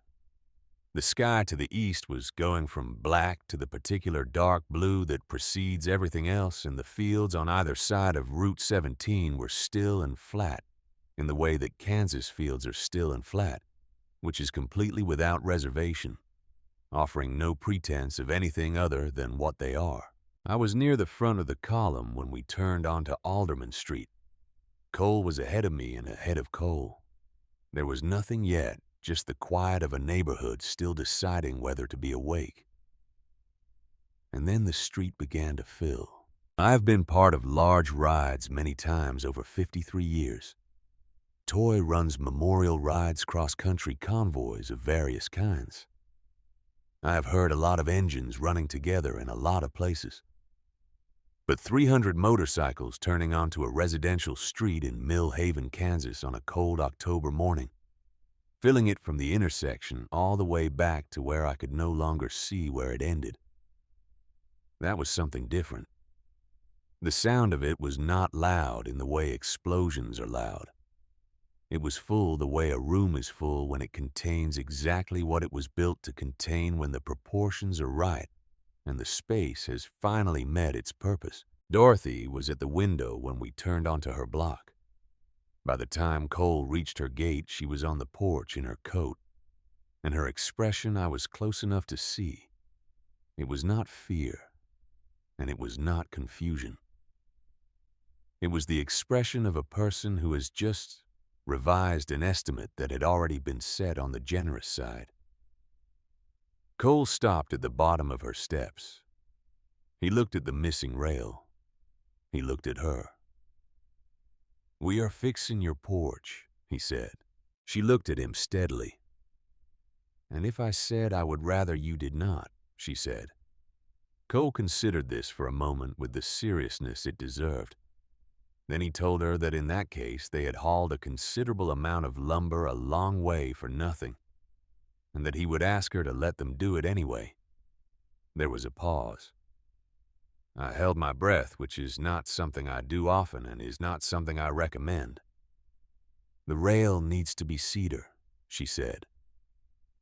The sky to the east was going from black to the particular dark blue that precedes everything else, and the fields on either side of Route 17 were still and flat, in the way that Kansas fields are still and flat, which is completely without reservation, offering no pretense of anything other than what they are. I was near the front of the column when we turned onto Alderman Street. Cole was ahead of me and ahead of Cole. There was nothing yet, just the quiet of a neighborhood still deciding whether to be awake. And then the street began to fill. I have been part of large rides many times over 53 years. Toy runs memorial rides, cross-country convoys of various kinds. I have heard a lot of engines running together in a lot of places. but 300 motorcycles turning onto a residential street in Mill Haven, Kansas on a cold October morning, filling it from the intersection all the way back to where I could no longer see where it ended. That was something different. The sound of it was not loud in the way explosions are loud. It was full the way a room is full when it contains exactly what it was built to contain, when the proportions are right and the space has finally met its purpose. Dorothy was at the window when we turned onto her block. By the time Cole reached her gate, she was on the porch in her coat, and her expression I was close enough to see. It was not fear, and it was not confusion. It was the expression of a person who has just revised an estimate that had already been set on the generous side. Cole stopped at the bottom of her steps. He looked at the missing rail. He looked at her. "We are fixing your porch," he said. She looked at him steadily. "And if I said I would rather you did not," she said. Cole considered this for a moment with the seriousness it deserved. Then he told her that in that case they had hauled a considerable amount of lumber a long way for nothing, and that he would ask her to let them do it anyway. There was a pause. I held my breath, which is not something I do often and is not something I recommend. "The rail needs to be cedar," she said.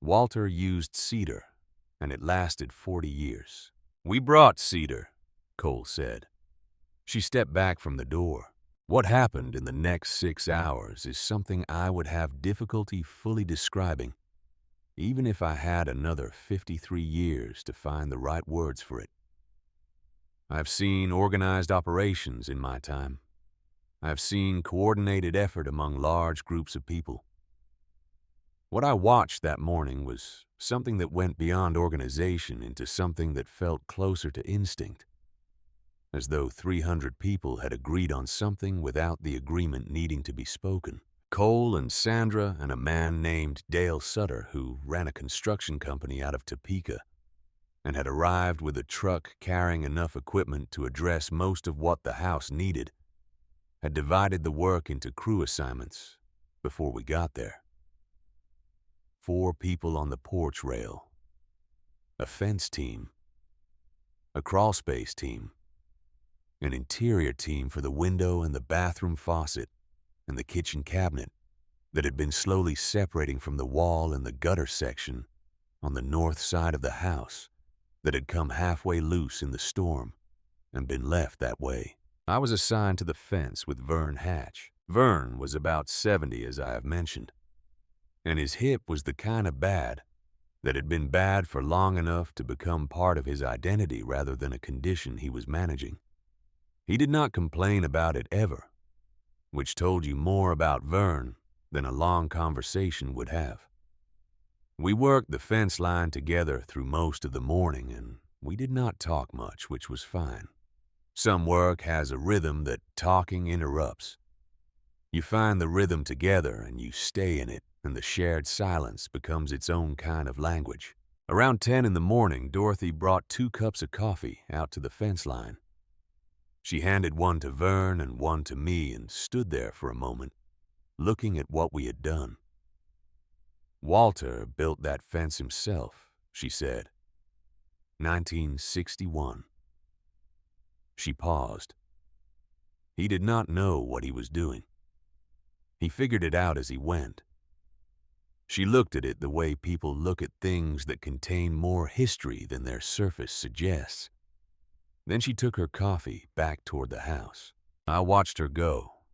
"Walter used cedar, and it lasted 40 years. "We brought cedar," Cole said. She stepped back from the door. What happened in the next 6 hours is something I would have difficulty fully describing, even if I had another 53 years to find the right words for it. I've seen organized operations in my time. I've seen coordinated effort among large groups of people. What I watched that morning was something that went beyond organization into something that felt closer to instinct, as though 300 people had agreed on something without the agreement needing to be spoken. Cole and Sandra and a man named Dale Sutter, who ran a construction company out of Topeka and had arrived with a truck carrying enough equipment to address most of what the house needed, had divided the work into crew assignments before we got there. 4 people on the porch rail, a fence team, a crawlspace team, an interior team for the window and the bathroom faucet and the kitchen cabinet that had been slowly separating from the wall in the gutter section on the north side of the house that had come halfway loose in the storm and been left that way. I was assigned to the fence with Vern Hatch. Vern was about 70, as I have mentioned, and his hip was the kind of bad that had been bad for long enough to become part of his identity rather than a condition he was managing. He did not complain about it ever, which told you more about Vern than a long conversation would have. We worked the fence line together through most of the morning, and we did not talk much, which was fine. Some work has a rhythm that talking interrupts. You find the rhythm together and you stay in it, and the shared silence becomes its own kind of language. Around 10 in the morning, Dorothy brought 2 cups of coffee out to the fence line. She handed one to Vern and one to me and stood there for a moment, looking at what we had done. "Walter built that fence himself," she said. 1961. She paused. He did not know what he was doing. He figured it out as he went. She looked at it the way people look at things that contain more history than their surface suggests. Then she took her coffee back toward the house. I watched her go.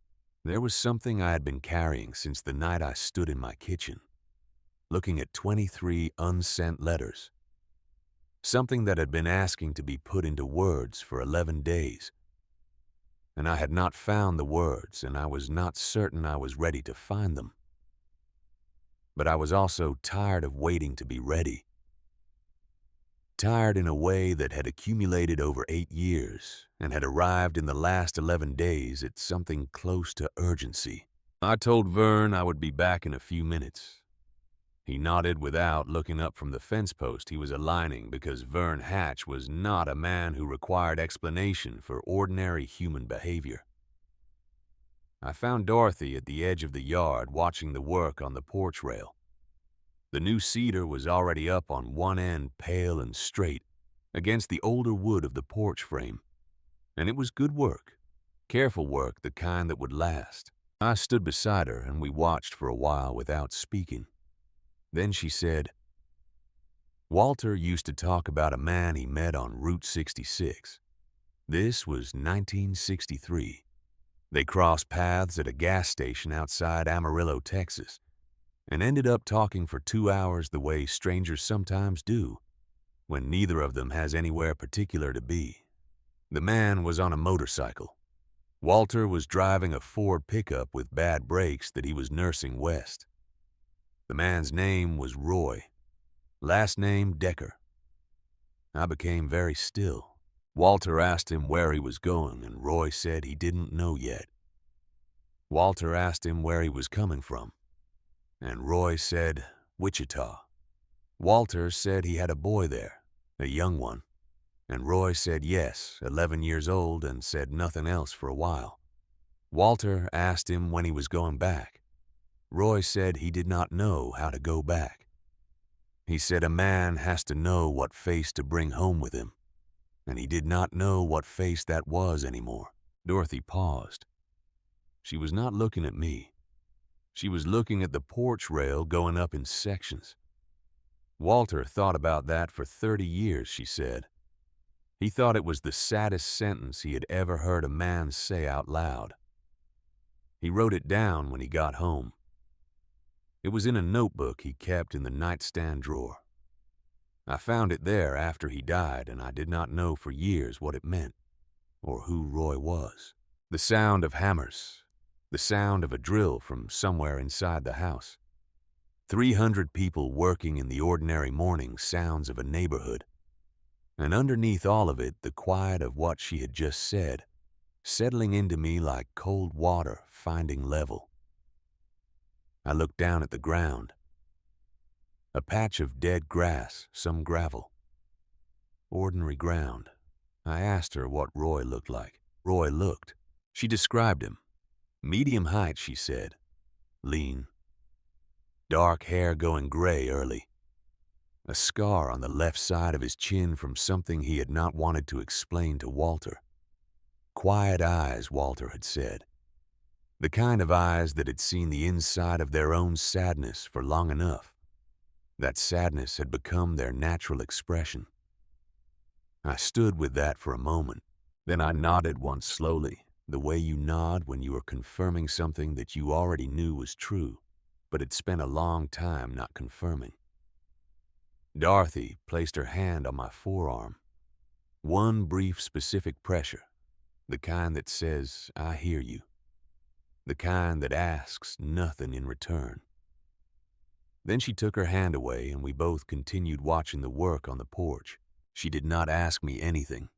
There was something I had been carrying since the night I stood in my kitchen, looking at 23 unsent letters. Something that had been asking to be put into words for 11 days. And I had not found the words, and I was not certain I was ready to find them. But I was also tired of waiting to be ready. Tired in a way that had accumulated over 8 years and had arrived in the last 11 days at something close to urgency. I told Vern I would be back in a few minutes. He nodded without looking up from the fence post he was aligning because Vern Hatch was not a man who required explanation for ordinary human behavior. I found Dorothy at the edge of the yard watching the work on the porch rail. The new cedar was already up on one end, pale and straight, against the older wood of the porch frame. And it was good work, careful work, the kind that would last. I stood beside her and we watched for a while without speaking. Then she said, "Walter used to talk about a man he met on Route 66. This was 1963. They crossed paths at a gas station outside Amarillo, Texas, and ended up talking for 2 hours the way strangers sometimes do when neither of them has anywhere particular to be. The man was on a motorcycle. Walter was driving a Ford pickup with bad brakes that he was nursing west. The man's name was Roy, last name Decker." I became very still. Walter asked him where he was going, and Roy said he didn't know yet. Walter asked him where he was coming from, and Roy said Wichita. Walter said he had a boy there, a young one, and Roy said yes, 11 years old, and said nothing else for a while. Walter asked him when he was going back. Roy said he did not know how to go back. He said a man has to know what face to bring home with him, and he did not know what face that was anymore. Dorothy paused. She was not looking at me. She was looking at the porch rail going up in sections. Walter thought about that for 30 years, she said. He thought it was the saddest sentence he had ever heard a man say out loud. He wrote it down when he got home. It was in a notebook he kept in the nightstand drawer. I found it there after he died, and I did not know for years what it meant or who Roy was. The sound of hammers, the sound of a drill from somewhere inside the house. 300 people working in the ordinary morning sounds of a neighborhood. And underneath all of it, the quiet of what she had just said, settling into me like cold water finding level. I looked down at the ground. A patch of dead grass, some gravel. Ordinary ground. I asked her what Roy looked like. Roy looked. She described him. Medium height, she said. Lean. Dark hair going gray early. A scar on the left side of his chin from something he had not wanted to explain to Walter. Quiet eyes, Walter had said. The kind of eyes that had seen the inside of their own sadness for long enough. That sadness had become their natural expression. I stood with that for a moment. Then I nodded once slowly, the way you nod when you are confirming something that you already knew was true, but had spent a long time not confirming. Dorothy placed her hand on my forearm. One brief specific pressure, the kind that says, "I hear you." The kind that asks nothing in return. Then she took her hand away and we both continued watching the work on the porch. She did not ask me anything.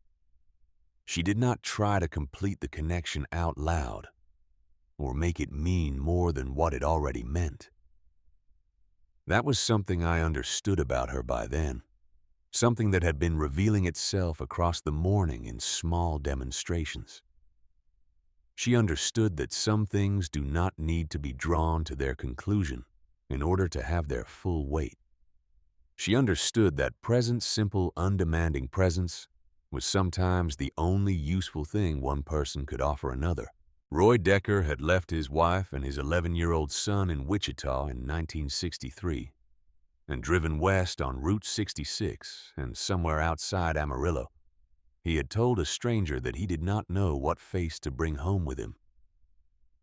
She did not try to complete the connection out loud or make it mean more than what it already meant. That was something I understood about her by then, something that had been revealing itself across the morning in small demonstrations. She understood that some things do not need to be drawn to their conclusion in order to have their full weight. She understood that present, simple, undemanding presence was sometimes the only useful thing one person could offer another. Roy Decker had left his wife and his 11-year-old son in Wichita in 1963 and driven west on Route 66 and somewhere outside Amarillo. He had told a stranger that he did not know what face to bring home with him.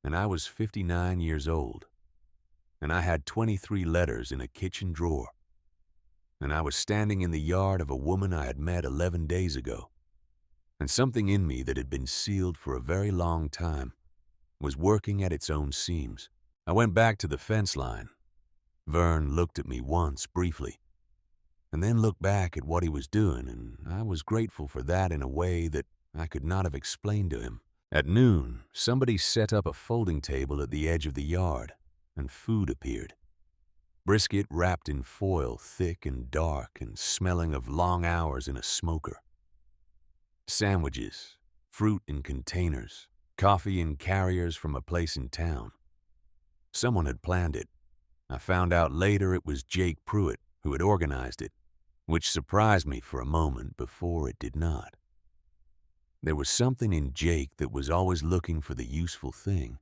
And I was 59 years old, and I had 23 letters in a kitchen drawer. And I was standing in the yard of a woman I had met 11 days ago. And something in me that had been sealed for a very long time was working at its own seams. I went back to the fence line. Vern looked at me once briefly, and then looked back at what he was doing, and I was grateful for that in a way that I could not have explained to him. At noon, somebody set up a folding table at the edge of the yard, and food appeared. Brisket wrapped in foil, thick and dark and smelling of long hours in a smoker. Sandwiches, fruit in containers, coffee in carriers from a place in town. Someone had planned it. I found out later it was Jake Pruitt who had organized it, which surprised me for a moment before it did not. There was something in Jake that was always looking for the useful thing,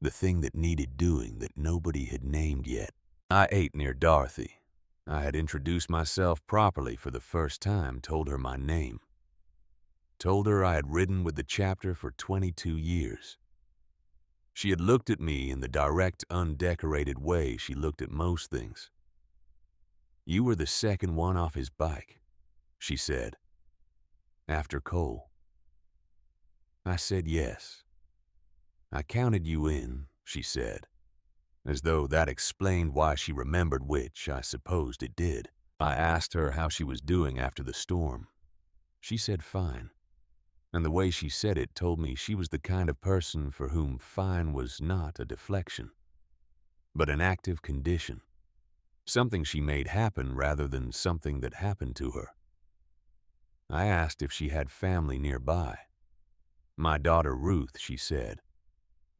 the thing that needed doing that nobody had named yet. I ate near Dorothy. I had introduced myself properly for the first time, told her my name. Told her I had ridden with the chapter for 22 years. She had looked at me in the direct, undecorated way she looked at most things. "You were the second one off his bike," she said, "after Cole." I said yes. "I counted you in," she said, as though that explained why she remembered, which I supposed it did. I asked her how she was doing after the storm. She said fine, and the way she said it told me she was the kind of person for whom fine was not a deflection, but an active condition, something she made happen rather than something that happened to her. I asked if she had family nearby. "My daughter Ruth," she said.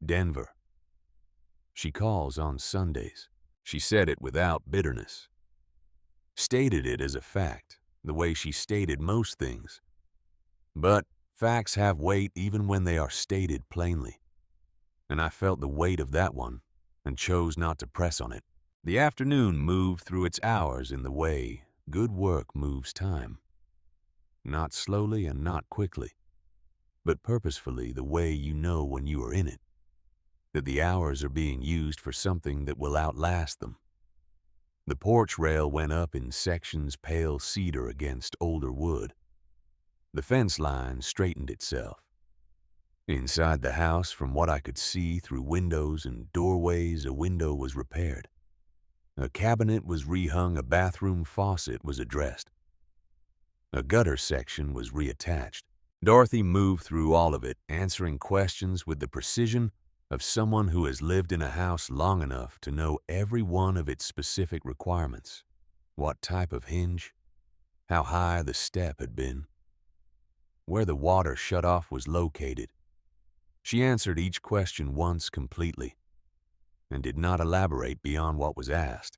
"Denver. She calls on Sundays." She said it without bitterness. Stated it as a fact, the way she stated most things. But facts have weight even when they are stated plainly. And I felt the weight of that one and chose not to press on it. The afternoon moved through its hours in the way good work moves time. Not slowly and not quickly, but purposefully, the way you know when you are in it, that the hours are being used for something that will outlast them. The porch rail went up in sections pale cedar against older wood. The fence line straightened itself. Inside the house, from what I could see through windows and doorways, a window was repaired. A cabinet was rehung, a bathroom faucet was addressed. A gutter section was reattached. Dorothy moved through all of it, answering questions with the precision of someone who has lived in a house long enough to know every one of its specific requirements. What type of hinge, how high the step had been, where the water shutoff was located. She answered each question once completely and did not elaborate beyond what was asked.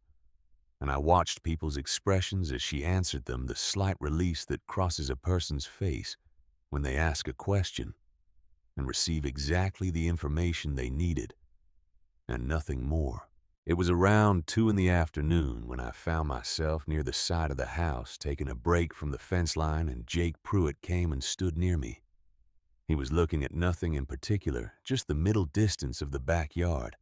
And I watched people's expressions as she answered them, the slight release that crosses a person's face when they ask a question and receive exactly the information they needed and nothing more. It was around 2 in the afternoon when I found myself near the side of the house taking a break from the fence line, and Jake Pruitt came and stood near me. He was looking at nothing in particular, just the middle distance of the backyard,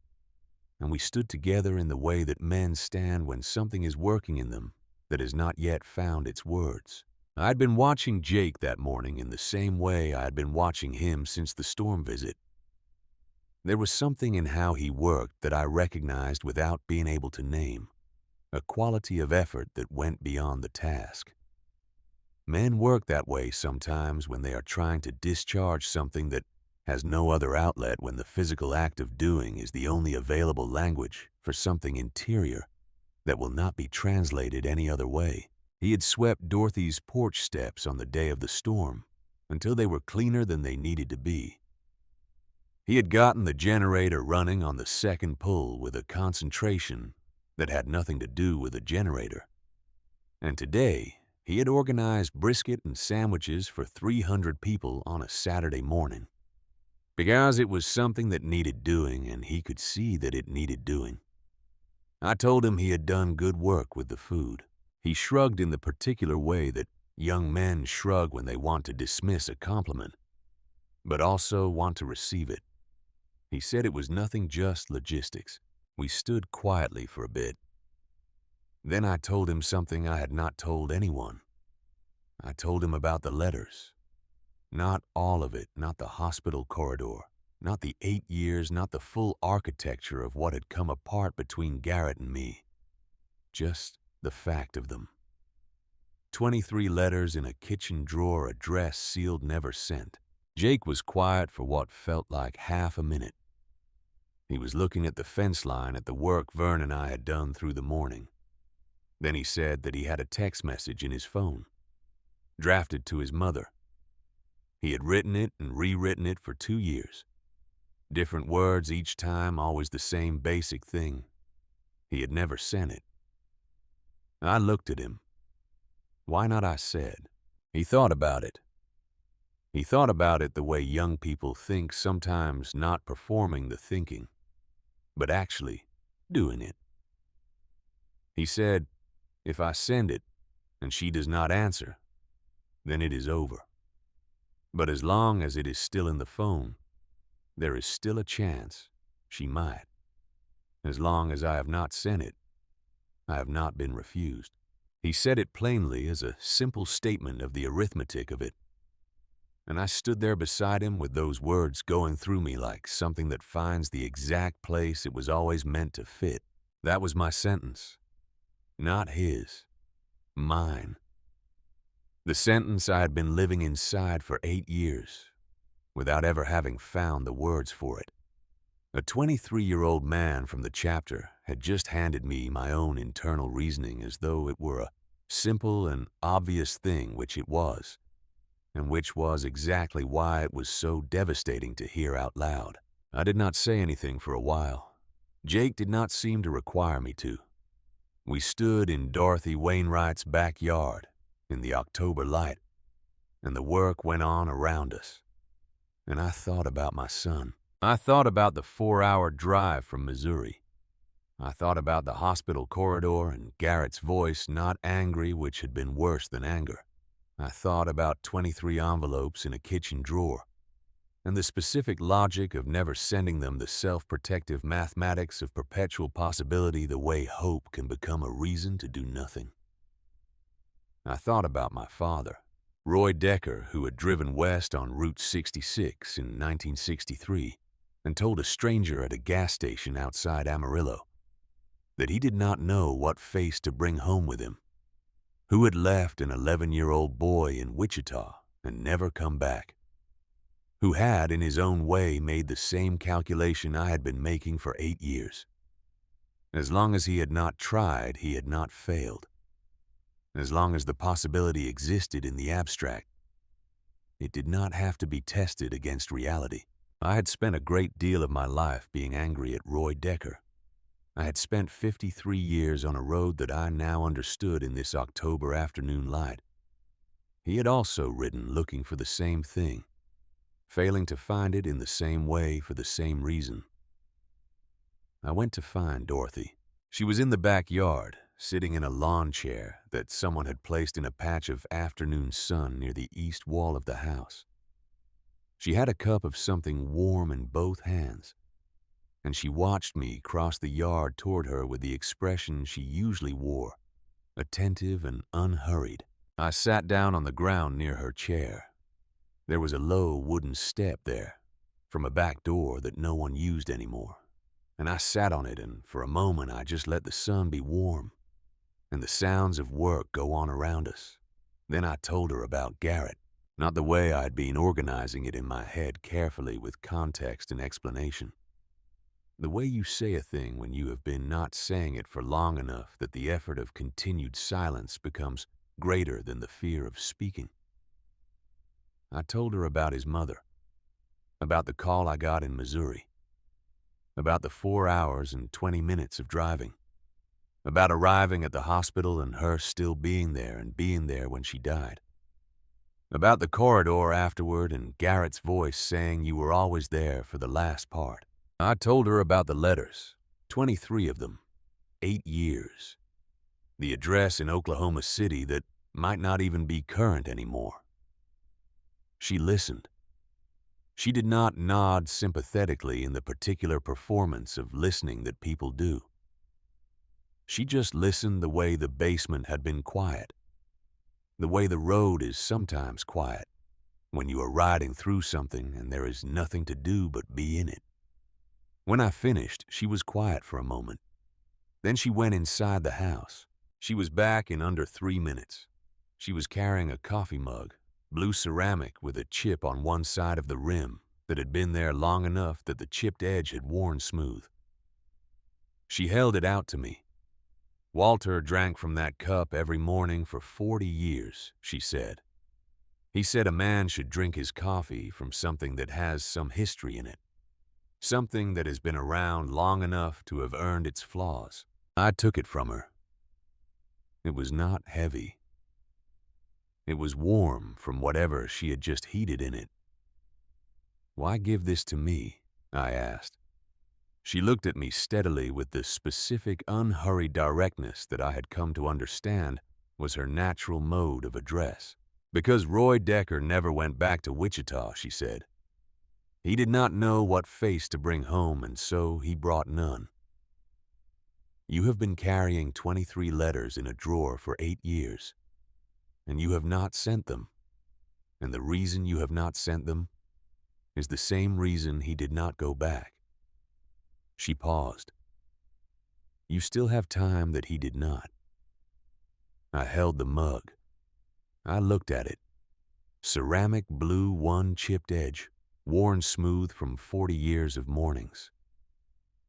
and we stood together in the way that men stand when something is working in them that has not yet found its words. I had been watching Jake that morning in the same way I had been watching him since the storm visit. There was something in how he worked that I recognized without being able to name, a quality of effort that went beyond the task. Men work that way sometimes when they are trying to discharge something that has no other outlet, when the physical act of doing is the only available language for something interior that will not be translated any other way. He had swept Dorothy's porch steps on the day of the storm until they were cleaner than they needed to be. He had gotten the generator running on the second pull with a concentration that had nothing to do with the generator. And today, he had organized brisket and sandwiches for 300 people on a Saturday morning. Because it was something that needed doing, and he could see that it needed doing. I told him he had done good work with the food. He shrugged in the particular way that young men shrug when they want to dismiss a compliment, but also want to receive it. He said it was nothing, just logistics. We stood quietly for a bit. Then I told him something I had not told anyone. I told him about the letters. Not all of it, not the hospital corridor, not the 8 years, not the full architecture of what had come apart between Garrett and me. Just the fact of them. 23 letters in a kitchen drawer, addressed, sealed, never sent. Jake was quiet for what felt like half a minute. He was looking at the fence line at the work Vern and I had done through the morning. Then he said that he had a text message in his phone, drafted to his mother. He had written it and rewritten it for 2 years. Different words each time, always the same basic thing. He had never sent it. I looked at him. Why not, I said. He thought about it. He thought about it the way young people think, sometimes not performing the thinking, but actually doing it. He said, if I send it and she does not answer, then it is over. But as long as it is still in the phone, there is still a chance she might. As long as I have not sent it, I have not been refused. He said it plainly as a simple statement of the arithmetic of it. And I stood there beside him with those words going through me like something that finds the exact place it was always meant to fit. That was my sentence. Not his. Mine. The sentence I had been living inside for 8 years, without ever having found the words for it. A 23-year-old man from the chapter had just handed me my own internal reasoning as though it were a simple and obvious thing, which it was, and which was exactly why it was so devastating to hear out loud. I did not say anything for a while. Jake did not seem to require me to. We stood in Dorothy Wainwright's backyard in the October light, and the work went on around us. And I thought about my son. I thought about the 4-hour drive from Missouri. I thought about the hospital corridor and Garrett's voice, not angry, which had been worse than anger. I thought about 23 envelopes in a kitchen drawer, and the specific logic of never sending them, the self-protective mathematics of perpetual possibility, the way hope can become a reason to do nothing. I thought about my father, Roy Decker, who had driven west on Route 66 in 1963 and told a stranger at a gas station outside Amarillo that he did not know what face to bring home with him, who had left an 11-year-old boy in Wichita and never come back, who had, in his own way, made the same calculation I had been making for 8 years. As long as he had not tried, he had not failed. As long as the possibility existed in the abstract, it did not have to be tested against reality. I had spent a great deal of my life being angry at Roy Decker. I had spent 53 years on a road that I now understood in this October afternoon light. He had also ridden looking for the same thing, failing to find it in the same way for the same reason. I went to find Dorothy. She was in the backyard, sitting in a lawn chair that someone had placed in a patch of afternoon sun near the east wall of the house. She had a cup of something warm in both hands, and she watched me cross the yard toward her with the expression she usually wore, attentive and unhurried. I sat down on the ground near her chair. There was a low wooden step there, from a back door that no one used anymore, and I sat on it, and for a moment I just let the sun be warm and the sounds of work go on around us. Then I told her about Garrett, not the way I'd been organizing it in my head carefully with context and explanation. The way you say a thing when you have been not saying it for long enough that the effort of continued silence becomes greater than the fear of speaking. I told her about his mother, about the call I got in Missouri, about the 4 hours and 20 minutes of driving, about arriving at the hospital and her still being there and being there when she died, about the corridor afterward and Garrett's voice saying you were always there for the last part. I told her about the letters, 23 of them, 8 years, the address in Oklahoma City that might not even be current anymore. She listened. She did not nod sympathetically in the particular performance of listening that people do. She just listened the way the basement had been quiet, the way the road is sometimes quiet when you are riding through something and there is nothing to do but be in it. When I finished, she was quiet for a moment. Then she went inside the house. She was back in under 3 minutes. She was carrying a coffee mug, blue ceramic with a chip on one side of the rim that had been there long enough that the chipped edge had worn smooth. She held it out to me. "Walter drank from that cup every morning for 40 years, she said. He said a man should drink his coffee from something that has some history in it, something that has been around long enough to have earned its flaws." I took it from her. It was not heavy. It was warm from whatever she had just heated in it. "Why give this to me?" I asked. She looked at me steadily with the specific, unhurried directness that I had come to understand was her natural mode of address. "Because Roy Decker never went back to Wichita," she said. "He did not know what face to bring home, and so he brought none. You have been carrying 23 letters in a drawer for 8 years, and you have not sent them. And the reason you have not sent them is the same reason he did not go back." She paused. "You still have time that he did not." I held the mug. I looked at it. Ceramic blue, one chipped edge, worn smooth from 40 years of mornings.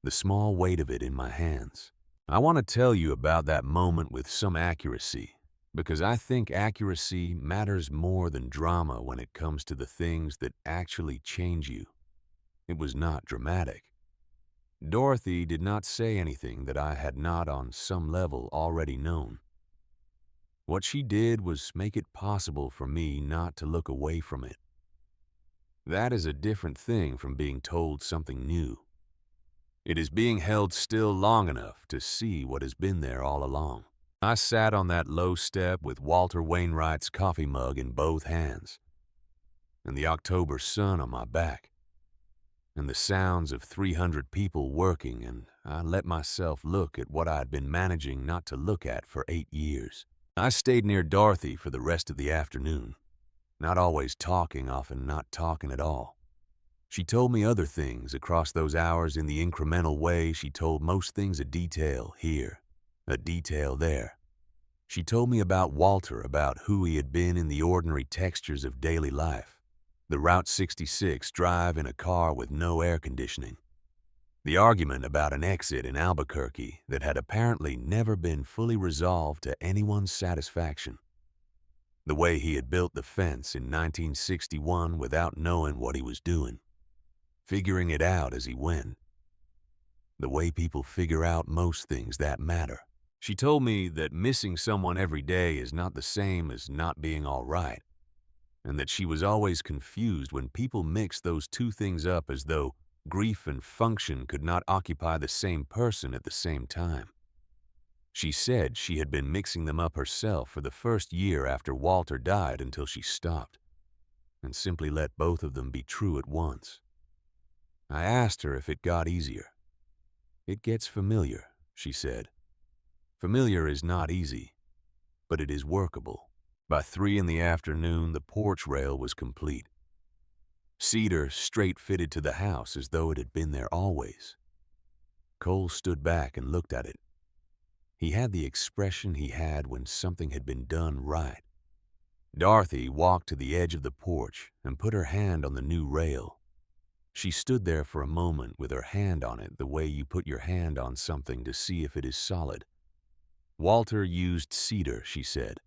The small weight of it in my hands. I want to tell you about that moment with some accuracy, because I think accuracy matters more than drama when it comes to the things that actually change you. It was not dramatic. Dorothy did not say anything that I had not on some level already known. What she did was make it possible for me not to look away from it. That is a different thing from being told something new. It is being held still long enough to see what has been there all along. I sat on that low step with Walter Wainwright's coffee mug in both hands, and the October sun on my back, and the sounds of 300 people working, and I let myself look at what I had been managing not to look at for 8 years. I stayed near Dorothy for the rest of the afternoon, not always talking, often not talking at all. She told me other things across those hours in the incremental way she told most things, a detail here, a detail there. She told me about Walter, about who he had been in the ordinary textures of daily life. The Route 66 drive in a car with no air conditioning. The argument about an exit in Albuquerque that had apparently never been fully resolved to anyone's satisfaction. The way he had built the fence in 1961 without knowing what he was doing, figuring it out as he went. The way people figure out most things that matter. She told me that missing someone every day is not the same as not being all right, and that she was always confused when people mix those two things up as though grief and function could not occupy the same person at the same time. She said she had been mixing them up herself for the first year after Walter died until she stopped and simply let both of them be true at once. I asked her if it got easier. "It gets familiar," she said. "Familiar is not easy, but it is workable." By 3 in the afternoon, the porch rail was complete. Cedar straight fitted to the house as though it had been there always. Cole stood back and looked at it. He had the expression he had when something had been done right. Dorothy walked to the edge of the porch and put her hand on the new rail. She stood there for a moment with her hand on it the way you put your hand on something to see if it is solid. "Walter used cedar," she said,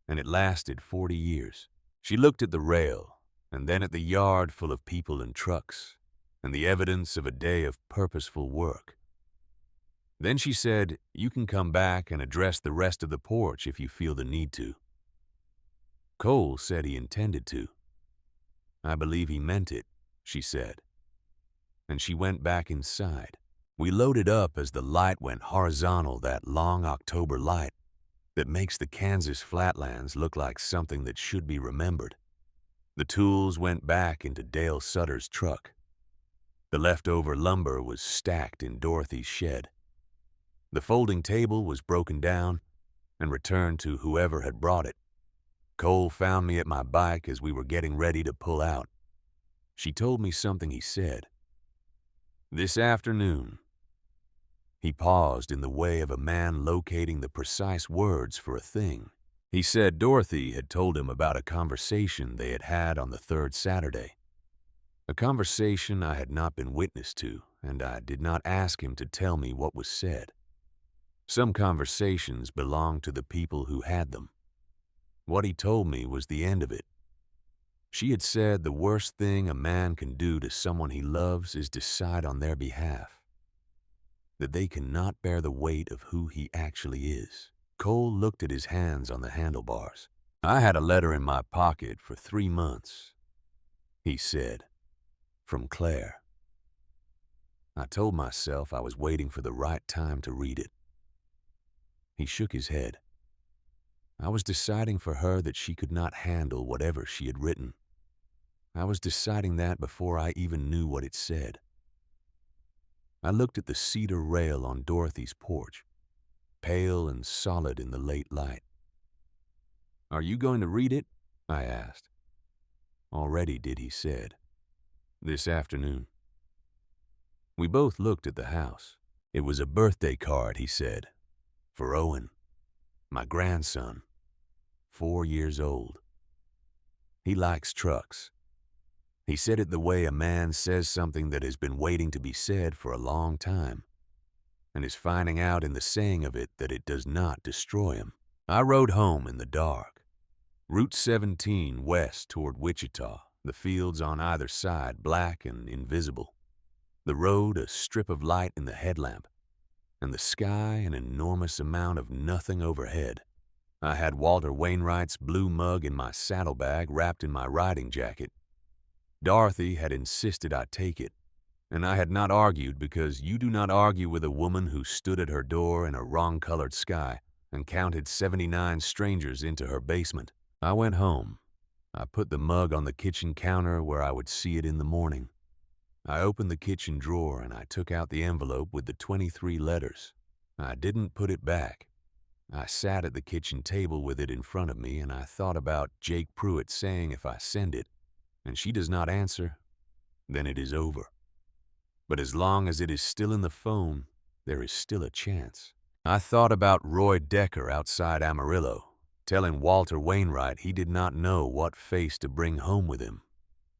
"and it lasted 40 years. She looked at the rail, and then at the yard full of people and trucks, and the evidence of a day of purposeful work. Then she said, "You can come back and address the rest of the porch if you feel the need to." Cole said he intended to. "I believe he meant it," she said. And she went back inside. We loaded up as the light went horizontal, that long October light that makes the Kansas flatlands look like something that should be remembered. The tools went back into Dale Sutter's truck. The leftover lumber was stacked in Dorothy's shed. The folding table was broken down and returned to whoever had brought it. Cole found me at my bike as we were getting ready to pull out. She told me something he said. "This afternoon." He paused in the way of a man locating the precise words for a thing. He said Dorothy had told him about a conversation they had had on the third Saturday. A conversation I had not been witness to, and I did not ask him to tell me what was said. Some conversations belonged to the people who had them. What he told me was the end of it. She had said the worst thing a man can do to someone he loves is decide on their behalf that they cannot bear the weight of who he actually is. Cole looked at his hands on the handlebars. "I had a letter in my pocket for 3 months," he said, "from Claire." I told myself I was waiting for the right time to read it. He shook his head. I was deciding for her that she could not handle whatever she had written. I was deciding that before I even knew what it said. I looked at the cedar rail on Dorothy's porch, pale and solid in the late light. "Are you going to read it?" I asked. "Already did," he said. "This afternoon." We both looked at the house. It was a birthday card, he said, for Owen, my grandson, 4 years old. He likes trucks. He said it the way a man says something that has been waiting to be said for a long time, and is finding out in the saying of it that it does not destroy him. I rode home in the dark. Route 17 west toward Wichita, the fields on either side black and invisible. The road a strip of light in the headlamp, and the sky an enormous amount of nothing overhead. I had Walter Wainwright's blue mug in my saddlebag wrapped in my riding jacket. Dorothy had insisted I take it, and I had not argued because you do not argue with a woman who stood at her door in a wrong-colored sky and counted 79 strangers into her basement. I went home. I put the mug on the kitchen counter where I would see it in the morning. I opened the kitchen drawer and I took out the envelope with the 23 letters. I didn't put it back. I sat at the kitchen table with it in front of me and I thought about Jake Pruitt saying if I send it, and she does not answer, then it is over. But as long as it is still in the phone, there is still a chance. I thought about Roy Decker outside Amarillo, telling Walter Wainwright he did not know what face to bring home with him.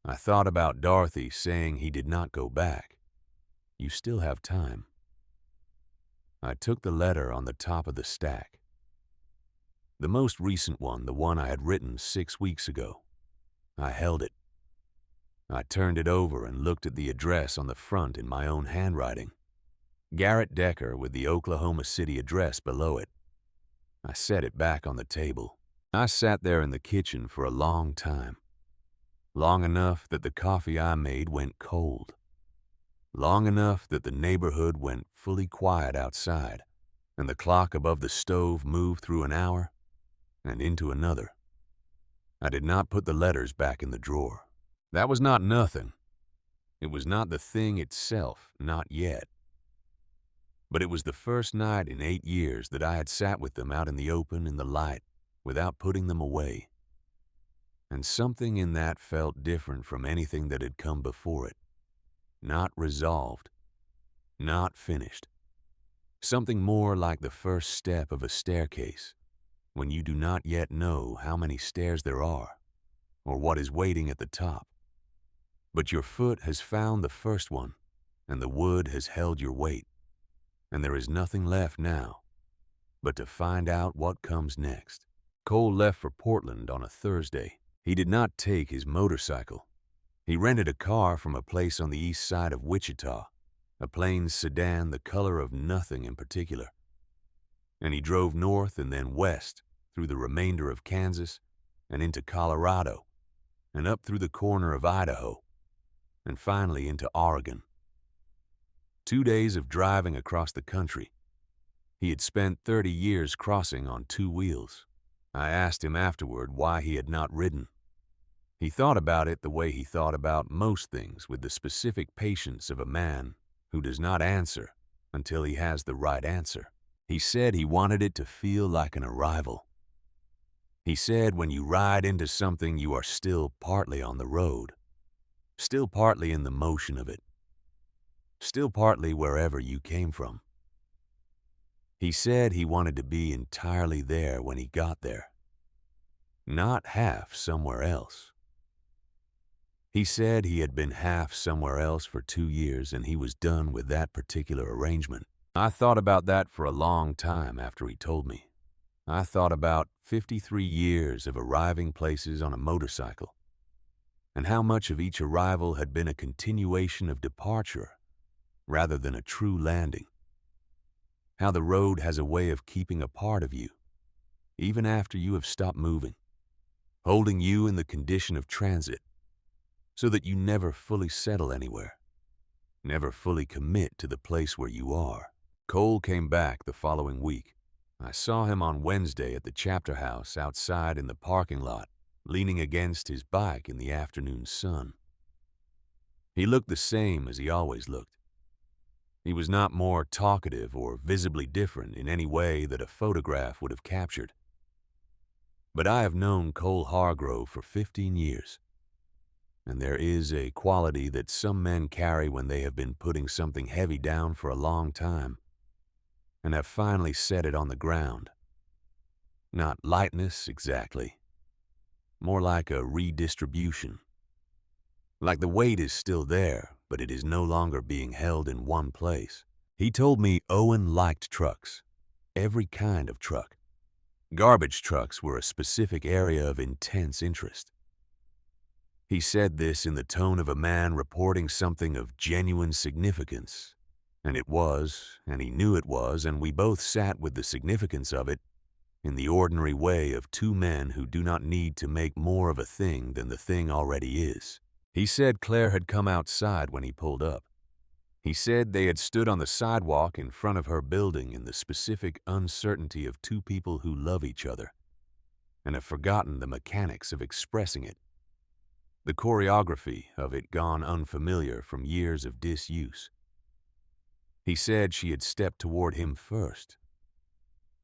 I thought about Dorothy saying he did not go back. You still have time. I took the letter on the top of the stack. The most recent one, the one I had written 6 weeks ago. I held it. I turned it over and looked at the address on the front in my own handwriting. Garrett Decker with the Oklahoma City address below it. I set it back on the table. I sat there in the kitchen for a long time. Long enough that the coffee I made went cold. Long enough that the neighborhood went fully quiet outside, and the clock above the stove moved through an hour and into another. I did not put the letters back in the drawer. That was not nothing. It was not the thing itself, not yet. But it was the first night in 8 years that I had sat with them out in the open in the light without putting them away. And something in that felt different from anything that had come before it. Not resolved. Not finished. Something more like the first step of a staircase, when you do not yet know how many stairs there are, or what is waiting at the top. But your foot has found the first one, and the wood has held your weight, and there is nothing left now but to find out what comes next. Cole left for Portland on a Thursday. He did not take his motorcycle. He rented a car from a place on the east side of Wichita, a plain sedan the color of nothing in particular. And he drove north and then west through the remainder of Kansas and into Colorado and up through the corner of Idaho and finally into Oregon. 2 days of driving across the country. He had spent 30 years crossing on 2 wheels. I asked him afterward why he had not ridden. He thought about it the way he thought about most things, with the specific patience of a man who does not answer until he has the right answer. He said he wanted it to feel like an arrival. He said when you ride into something, you are still partly on the road, still partly in the motion of it, still partly wherever you came from. He said he wanted to be entirely there when he got there, not half somewhere else. He said he had been half somewhere else for 2 years and he was done with that particular arrangement. I thought about that for a long time after he told me. I thought about 53 years of arriving places on a motorcycle, and how much of each arrival had been a continuation of departure rather than a true landing. How the road has a way of keeping a part of you, even after you have stopped moving, holding you in the condition of transit, so that you never fully settle anywhere, never fully commit to the place where you are. Cole came back the following week. I saw him on Wednesday at the chapter house outside in the parking lot, leaning against his bike in the afternoon sun. He looked the same as he always looked. He was not more talkative or visibly different in any way that a photograph would have captured. But I have known Cole Hargrove for 15 years, and there is a quality that some men carry when they have been putting something heavy down for a long time and have finally set it on the ground. Not lightness exactly, more like a redistribution. Like the weight is still there, but it is no longer being held in one place. He told me Owen liked trucks, every kind of truck. Garbage trucks were a specific area of intense interest. He said this in the tone of a man reporting something of genuine significance. And it was, and he knew it was, and we both sat with the significance of it in the ordinary way of two men who do not need to make more of a thing than the thing already is. He said Claire had come outside when he pulled up. He said they had stood on the sidewalk in front of her building in the specific uncertainty of two people who love each other and have forgotten the mechanics of expressing it, the choreography of it gone unfamiliar from years of disuse. He said she had stepped toward him first.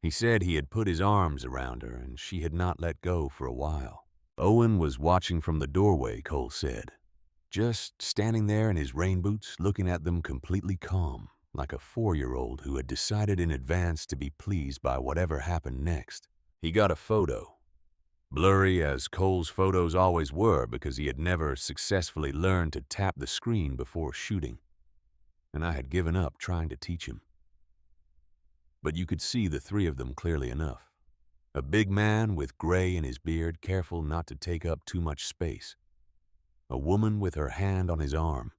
He said he had put his arms around her and she had not let go for a while. Owen was watching from the doorway, Cole said, just standing there in his rain boots, looking at them completely calm, like a 4-year-old who had decided in advance to be pleased by whatever happened next. He got a photo, blurry as Cole's photos always were because he had never successfully learned to tap the screen before shooting, and I had given up trying to teach him. But you could see the three of them clearly enough. A big man with gray in his beard, careful not to take up too much space. A woman with her hand on his arm.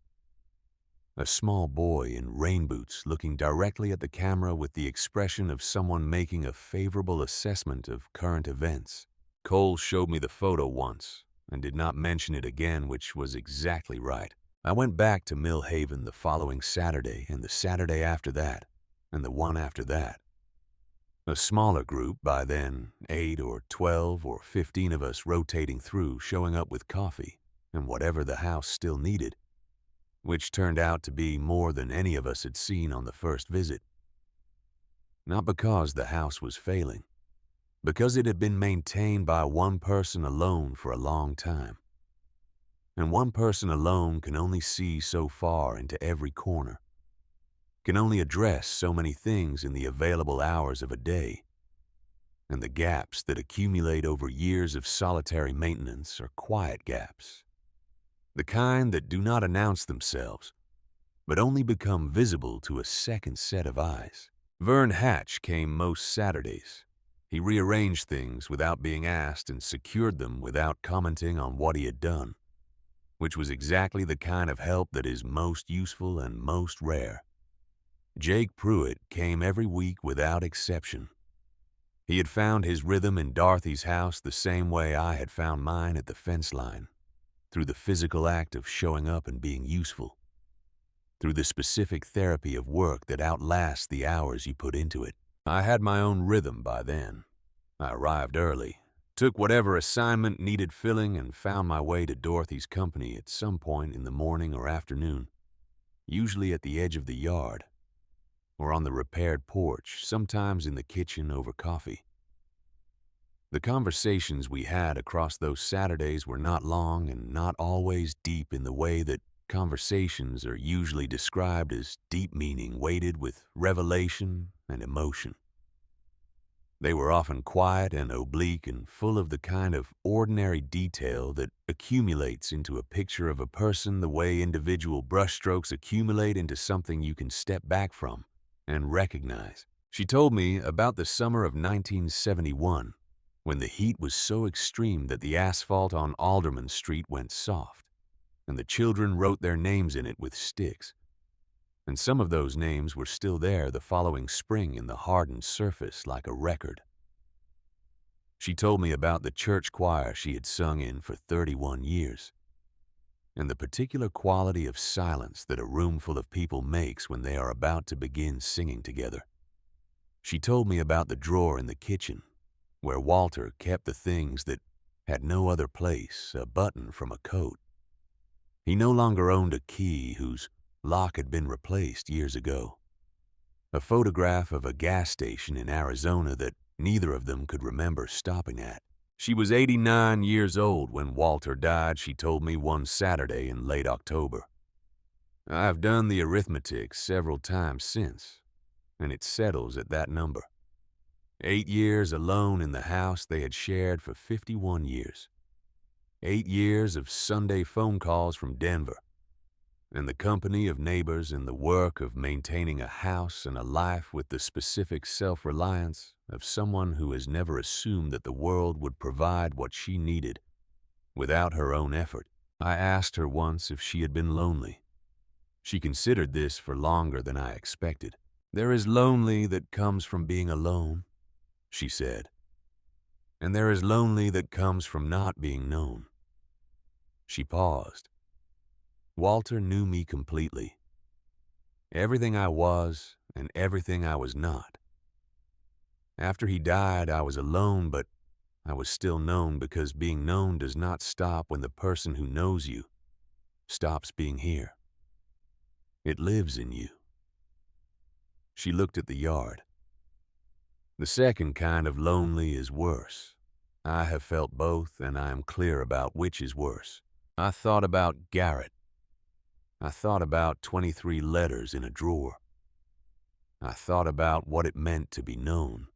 A small boy in rain boots looking directly at the camera with the expression of someone making a favorable assessment of current events. Cole showed me the photo once and did not mention it again, which was exactly right. I went back to Mill Haven the following Saturday and the Saturday after that and the one after that. A smaller group by then, 8 or 12 or 15 of us rotating through, showing up with coffee and whatever the house still needed, which turned out to be more than any of us had seen on the first visit. Not because the house was failing, because it had been maintained by one person alone for a long time. And one person alone can only see so far into every corner, can only address so many things in the available hours of a day. And the gaps that accumulate over years of solitary maintenance are quiet gaps, the kind that do not announce themselves, but only become visible to a second set of eyes. Vern Hatch came most Saturdays. He rearranged things without being asked and secured them without commenting on what he had done, which was exactly the kind of help that is most useful and most rare. Jake Pruitt came every week without exception. He had found his rhythm in Dorothy's house the same way I had found mine at the fence line, through the physical act of showing up and being useful, through the specific therapy of work that outlasts the hours you put into it. I had my own rhythm by then. I arrived early, took whatever assignment needed filling, and found my way to Dorothy's company at some point in the morning or afternoon, usually at the edge of the yard, or on the repaired porch, sometimes in the kitchen over coffee. The conversations we had across those Saturdays were not long and not always deep in the way that conversations are usually described as deep meaning weighted with revelation and emotion. They were often quiet and oblique and full of the kind of ordinary detail that accumulates into a picture of a person the way individual brushstrokes accumulate into something you can step back from and recognize. She told me about the summer of 1971, when the heat was so extreme that the asphalt on Alderman Street went soft, and the children wrote their names in it with sticks. And some of those names were still there the following spring in the hardened surface like a record. She told me about the church choir she had sung in for 31 years, and the particular quality of silence that a room full of people makes when they are about to begin singing together. She told me about the drawer in the kitchen, where Walter kept the things that had no other place, a button from a coat. He no longer owned a key whose lock had been replaced years ago. A photograph of a gas station in Arizona that neither of them could remember stopping at. She was 89 years old when Walter died, she told me one Saturday in late October. I've done the arithmetic several times since, and it settles at that number. 8 years alone in the house they had shared for 51 years. 8 years of Sunday phone calls from Denver, and the company of neighbors and the work of maintaining a house and a life with the specific self-reliance of someone who has never assumed that the world would provide what she needed without her own effort. I asked her once if she had been lonely. She considered this for longer than I expected. There is lonely that comes from being alone, she said, and there is lonely that comes from not being known. She paused. Walter knew me completely. Everything I was and everything I was not. After he died, I was alone, but I was still known because being known does not stop when the person who knows you stops being here. It lives in you. She looked at the yard. The second kind of lonely is worse. I have felt both, and I am clear about which is worse. I thought about Garrett. I thought about 23 letters in a drawer. I thought about what it meant to be known,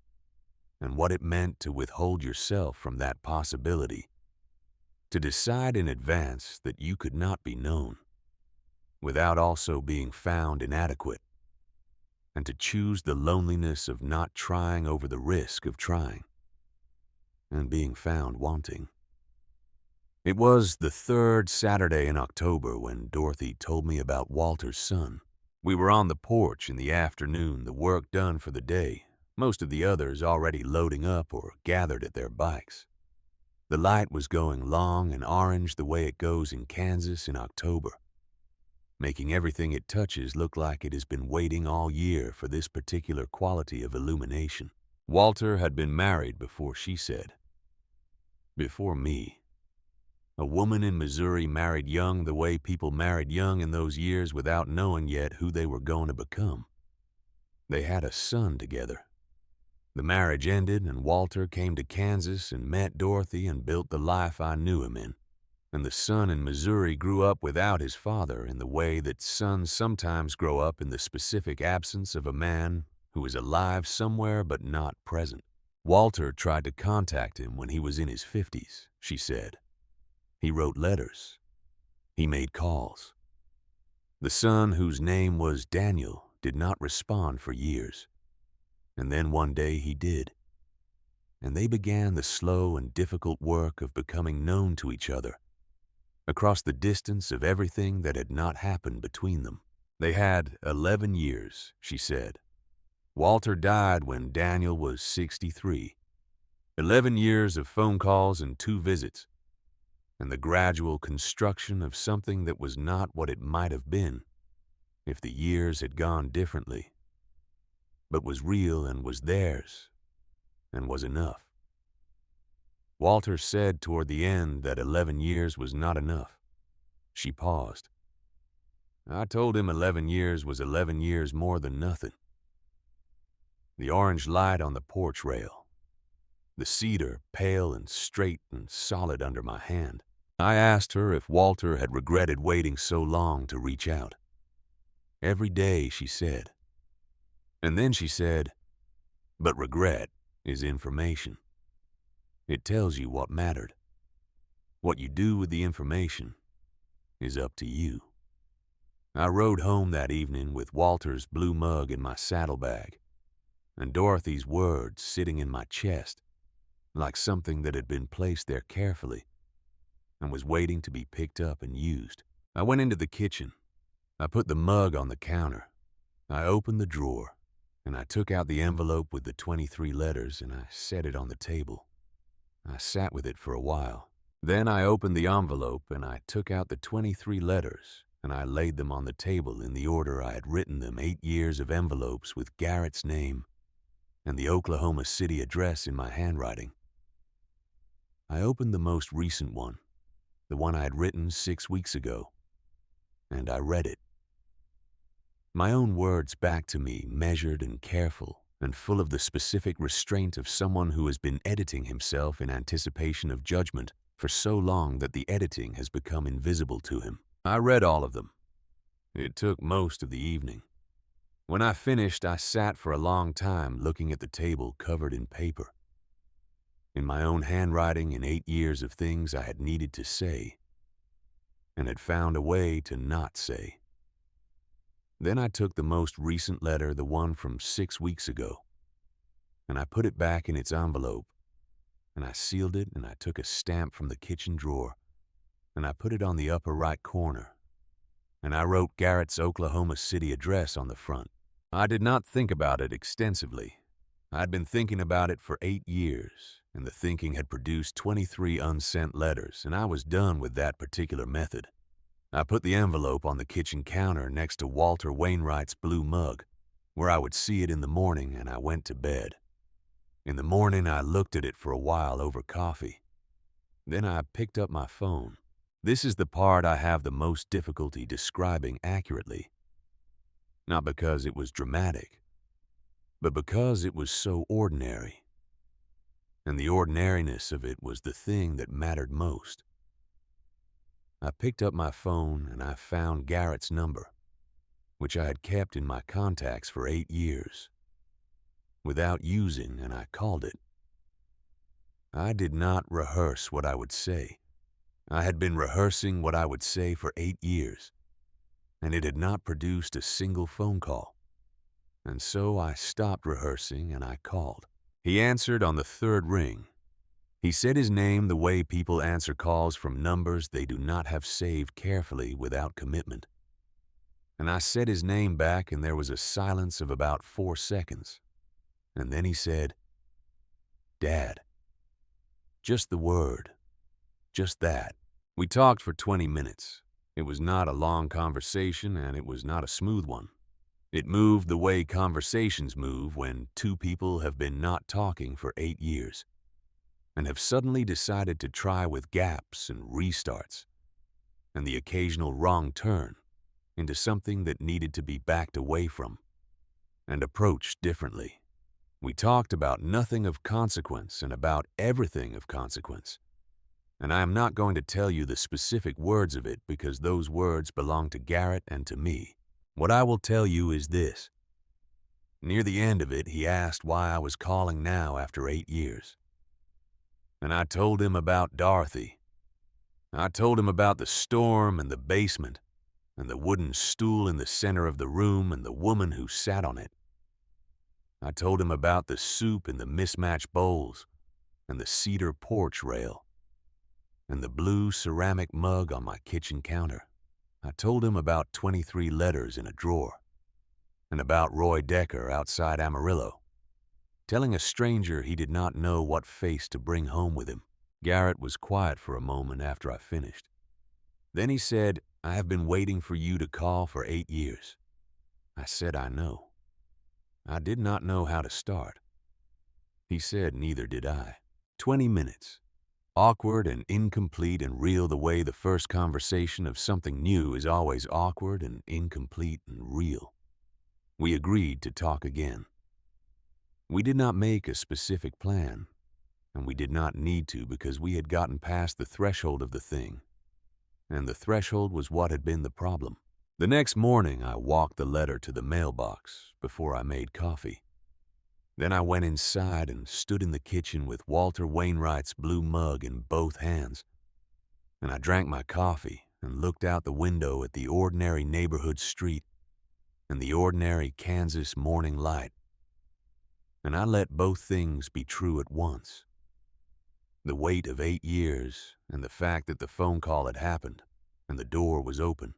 and what it meant to withhold yourself from that possibility, to decide in advance that you could not be known, without also being found inadequate, and to choose the loneliness of not trying over the risk of trying, and being found wanting. It was the third Saturday in October when Dorothy told me about Walter's son. We were on the porch in the afternoon, the work done for the day, most of the others already loading up or gathered at their bikes. The light was going long and orange the way it goes in Kansas in October, making everything it touches look like it has been waiting all year for this particular quality of illumination. Walter had been married before, she said. Before me. A woman in Missouri married young the way people married young in those years without knowing yet who they were going to become. They had a son together. The marriage ended and Walter came to Kansas and met Dorothy and built the life I knew him in. And the son in Missouri grew up without his father in the way that sons sometimes grow up in the specific absence of a man who is alive somewhere but not present. Walter tried to contact him when he was in his 50s, she said. He wrote letters. He made calls. The son, whose name was Daniel, did not respond for years. And then one day he did. And they began the slow and difficult work of becoming known to each other, across the distance of everything that had not happened between them. They had 11 years, she said. Walter died when Daniel was 63. 11 years of phone calls and 2 visits, and the gradual construction of something that was not what it might have been if the years had gone differently, but was real and was theirs and was enough. Walter said toward the end that 11 years was not enough. She paused. I told him 11 years was 11 years more than nothing. The orange light on the porch rail, the cedar pale and straight and solid under my hand. I asked her if Walter had regretted waiting so long to reach out. Every day, she said. And then she said, but regret, is information. It tells you what mattered. What you do with the information is up to you. I rode home that evening with Walter's blue mug in my saddlebag and Dorothy's words sitting in my chest like something that had been placed there carefully and was waiting to be picked up and used. I went into the kitchen. I put the mug on the counter. I opened the drawer, and I took out the envelope with the 23 letters and I set it on the table. I sat with it for a while. Then I opened the envelope and I took out the 23 letters and I laid them on the table in the order I had written them, 8 years of envelopes with Garrett's name and the Oklahoma City address in my handwriting. I opened the most recent one, the one I had written 6 weeks ago, and I read it. My own words back to me, measured and careful, and full of the specific restraint of someone who has been editing himself in anticipation of judgment for so long that the editing has become invisible to him. I read all of them. It took most of the evening. When I finished, I sat for a long time looking at the table covered in paper. In my own handwriting, in 8 years of things I had needed to say, and had found a way to not say. Then I took the most recent letter, the one from 6 weeks ago, and I put it back in its envelope, and I sealed it, and I took a stamp from the kitchen drawer, and I put it on the upper right corner, and I wrote Garrett's Oklahoma City address on the front. I did not think about it extensively. I had been thinking about it for 8 years, and the thinking had produced 23 unsent letters, and I was done with that particular method. I put the envelope on the kitchen counter next to Walter Wainwright's blue mug, where I would see it in the morning, and I went to bed. In the morning, I looked at it for a while over coffee. Then I picked up my phone. This is the part I have the most difficulty describing accurately. Not because it was dramatic, but because it was so ordinary. And the ordinariness of it was the thing that mattered most. I picked up my phone and I found Garrett's number, which I had kept in my contacts for 8 years, without using, and I called it. I did not rehearse what I would say. I had been rehearsing what I would say for 8 years, and it had not produced a single phone call. And so I stopped rehearsing and I called. He answered on the 3rd ring. He said his name the way people answer calls from numbers they do not have saved carefully without commitment. And I said his name back, and there was a silence of about 4 seconds. And then he said, "Dad." Just the word. Just that. We talked for 20 minutes. It was not a long conversation, and it was not a smooth one. It moved the way conversations move when 2 people have been not talking for 8 years and have suddenly decided to try with gaps and restarts and the occasional wrong turn into something that needed to be backed away from and approached differently. We talked about nothing of consequence and about everything of consequence. And I am not going to tell you the specific words of it because those words belong to Garrett and to me. What I will tell you is this. Near the end of it, he asked why I was calling now after 8 years. And I told him about Dorothy. I told him about the storm and the basement and the wooden stool in the center of the room and the woman who sat on it. I told him about the soup in the mismatched bowls and the cedar porch rail and the blue ceramic mug on my kitchen counter. I told him about 23 letters in a drawer and about Roy Decker outside Amarillo, telling a stranger he did not know what face to bring home with him. Garrett was quiet for a moment after I finished. Then he said, "I have been waiting for you to call for 8 years. I said, "I know." I did not know how to start. He said, "Neither did I." 20 minutes. Awkward and incomplete and real the way the first conversation of something new is always awkward and incomplete and real. We agreed to talk again. We did not make a specific plan, and we did not need to because we had gotten past the threshold of the thing, and the threshold was what had been the problem. The next morning, I walked the letter to the mailbox before I made coffee. Then I went inside and stood in the kitchen with Walter Wainwright's blue mug in both hands, and I drank my coffee and looked out the window at the ordinary neighborhood street and the ordinary Kansas morning light, and I let both things be true at once. The weight of 8 years and the fact that the phone call had happened and the door was open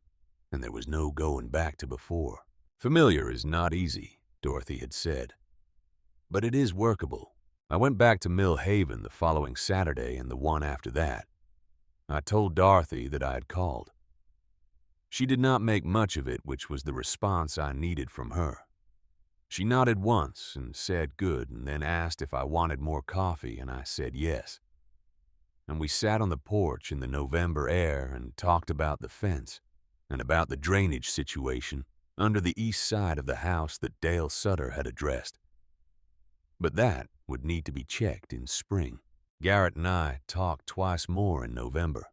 and there was no going back to before. Familiar is not easy, Dorothy had said, but it is workable. I went back to Mill Haven the following Saturday and the one after that. I told Dorothy that I had called. She did not make much of it, which was the response I needed from her. She nodded once and said good, and then asked if I wanted more coffee, and I said yes. And we sat on the porch in the November air and talked about the fence and about the drainage situation under the east side of the house that Dale Sutter had addressed. But that would need to be checked in spring. Garrett and I talked twice more in November.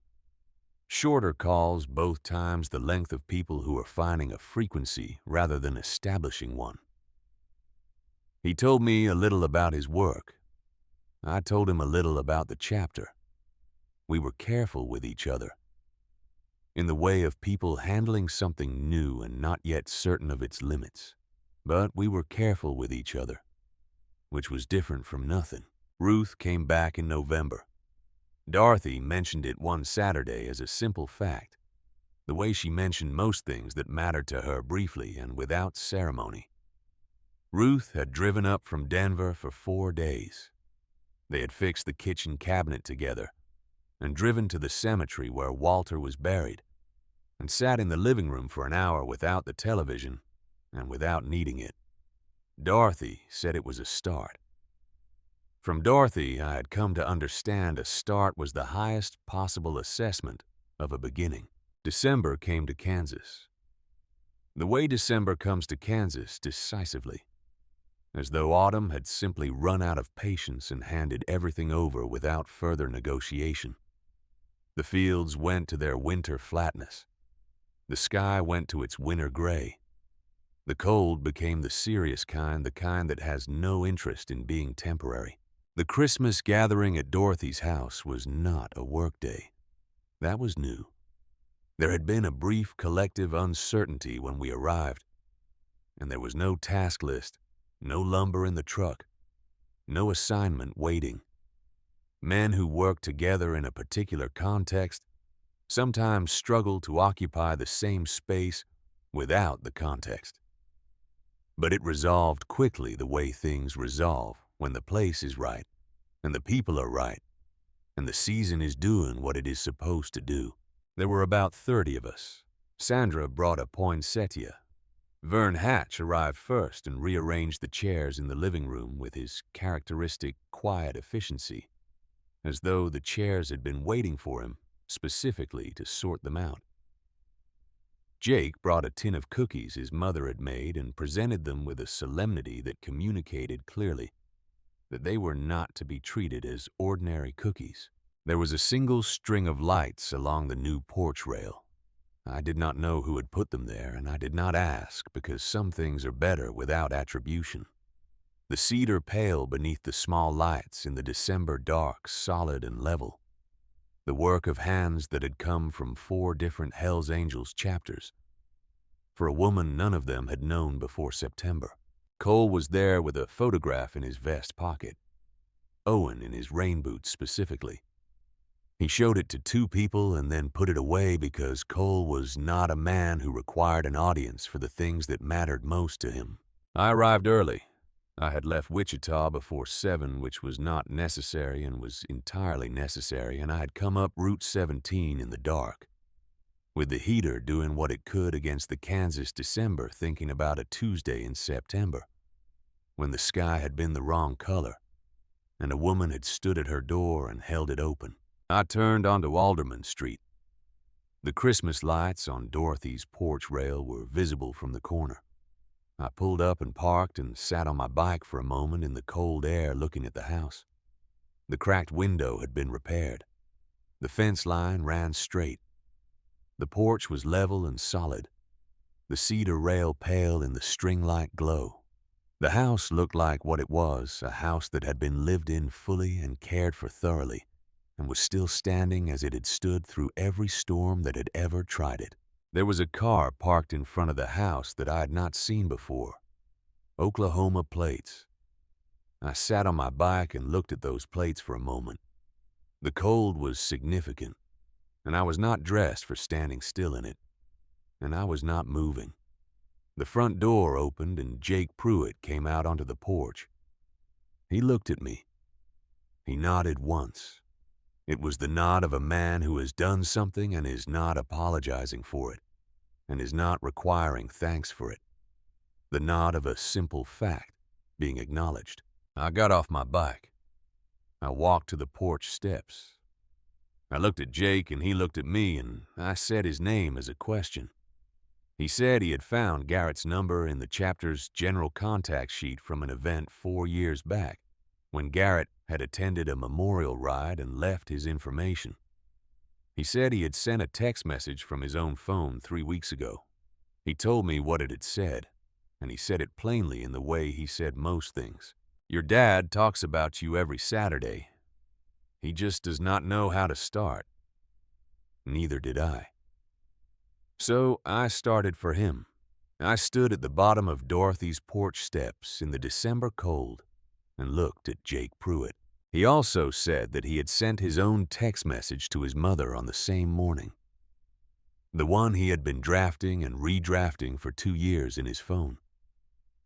Shorter calls, both times the length of people who are finding a frequency rather than establishing one. He told me a little about his work. I told him a little about the chapter. We were careful with each other, in the way of people handling something new and not yet certain of its limits. But we were careful with each other, which was different from nothing. Ruth came back in November. Dorothy mentioned it one Saturday as a simple fact, the way she mentioned most things that mattered to her briefly and without ceremony. Ruth had driven up from Denver for 4 days. They had fixed the kitchen cabinet together and driven to the cemetery where Walter was buried, and sat in the living room for an hour without the television and without needing it. Dorothy said it was a start. From Dorothy, I had come to understand a start was the highest possible assessment of a beginning. December came to Kansas. The way December comes to Kansas decisively, as though autumn had simply run out of patience and handed everything over without further negotiation. The fields went to their winter flatness. The sky went to its winter gray. The cold became the serious kind, the kind that has no interest in being temporary. The Christmas gathering at Dorothy's house was not a workday. That was new. There had been a brief collective uncertainty when we arrived, and there was no task list, no lumber in the truck, no assignment waiting. Men who worked together in a particular context sometimes struggle to occupy the same space without the context. But it resolved quickly the way things resolve when the place is right, and the people are right, and the season is doing what it is supposed to do. There were about 30 of us. Sandra brought a poinsettia. Vern Hatch arrived first and rearranged the chairs in the living room with his characteristic quiet efficiency, as though the chairs had been waiting for him specifically to sort them out. Jake brought a tin of cookies his mother had made and presented them with a solemnity that communicated clearly that they were not to be treated as ordinary cookies. There was a single string of lights along the new porch rail. I did not know who had put them there, and I did not ask because some things are better without attribution. The cedar pale beneath the small lights in the December dark, solid and level. The work of hands that had come from 4 different Hell's Angels chapters. For a woman none of them had known before September. Cole was there with a photograph in his vest pocket. Owen in his rain boots specifically. He showed it to 2 people and then put it away because Cole was not a man who required an audience for the things that mattered most to him. I arrived early. I had left Wichita before 7, which was not necessary and was entirely necessary, and I had come up Route 17 in the dark, with the heater doing what it could against the Kansas December, thinking about a Tuesday in September, when the sky had been the wrong color, and a woman had stood at her door and held it open. I turned onto Alderman Street. The Christmas lights on Dorothy's porch rail were visible from the corner. I pulled up and parked and sat on my bike for a moment in the cold air looking at the house. The cracked window had been repaired. The fence line ran straight. The porch was level and solid, the cedar rail pale in the string-like glow. The house looked like what it was, a house that had been lived in fully and cared for thoroughly, and was still standing as it had stood through every storm that had ever tried it. There was a car parked in front of the house that I had not seen before. Oklahoma plates. I sat on my bike and looked at those plates for a moment. The cold was significant, and I was not dressed for standing still in it, and I was not moving. The front door opened and Jake Pruitt came out onto the porch. He looked at me. He nodded once. It was the nod of a man who has done something and is not apologizing for it, and is not requiring thanks for it. The nod of a simple fact being acknowledged. I got off my bike. I walked to the porch steps. I looked at Jake and he looked at me, and I said his name as a question. He said he had found Garrett's number in the chapter's general contact sheet from an event 4 years back, when Garrett had attended a memorial ride and left his information. He said he had sent a text message from his own phone 3 weeks ago. He told me what it had said, and he said it plainly in the way he said most things. Your dad talks about you every Saturday. He just does not know how to start. Neither did I. So I started for him. I stood at the bottom of Dorothy's porch steps in the December cold and looked at Jake Pruitt. He also said that he had sent his own text message to his mother on the same morning, the one he had been drafting and redrafting for 2 years in his phone.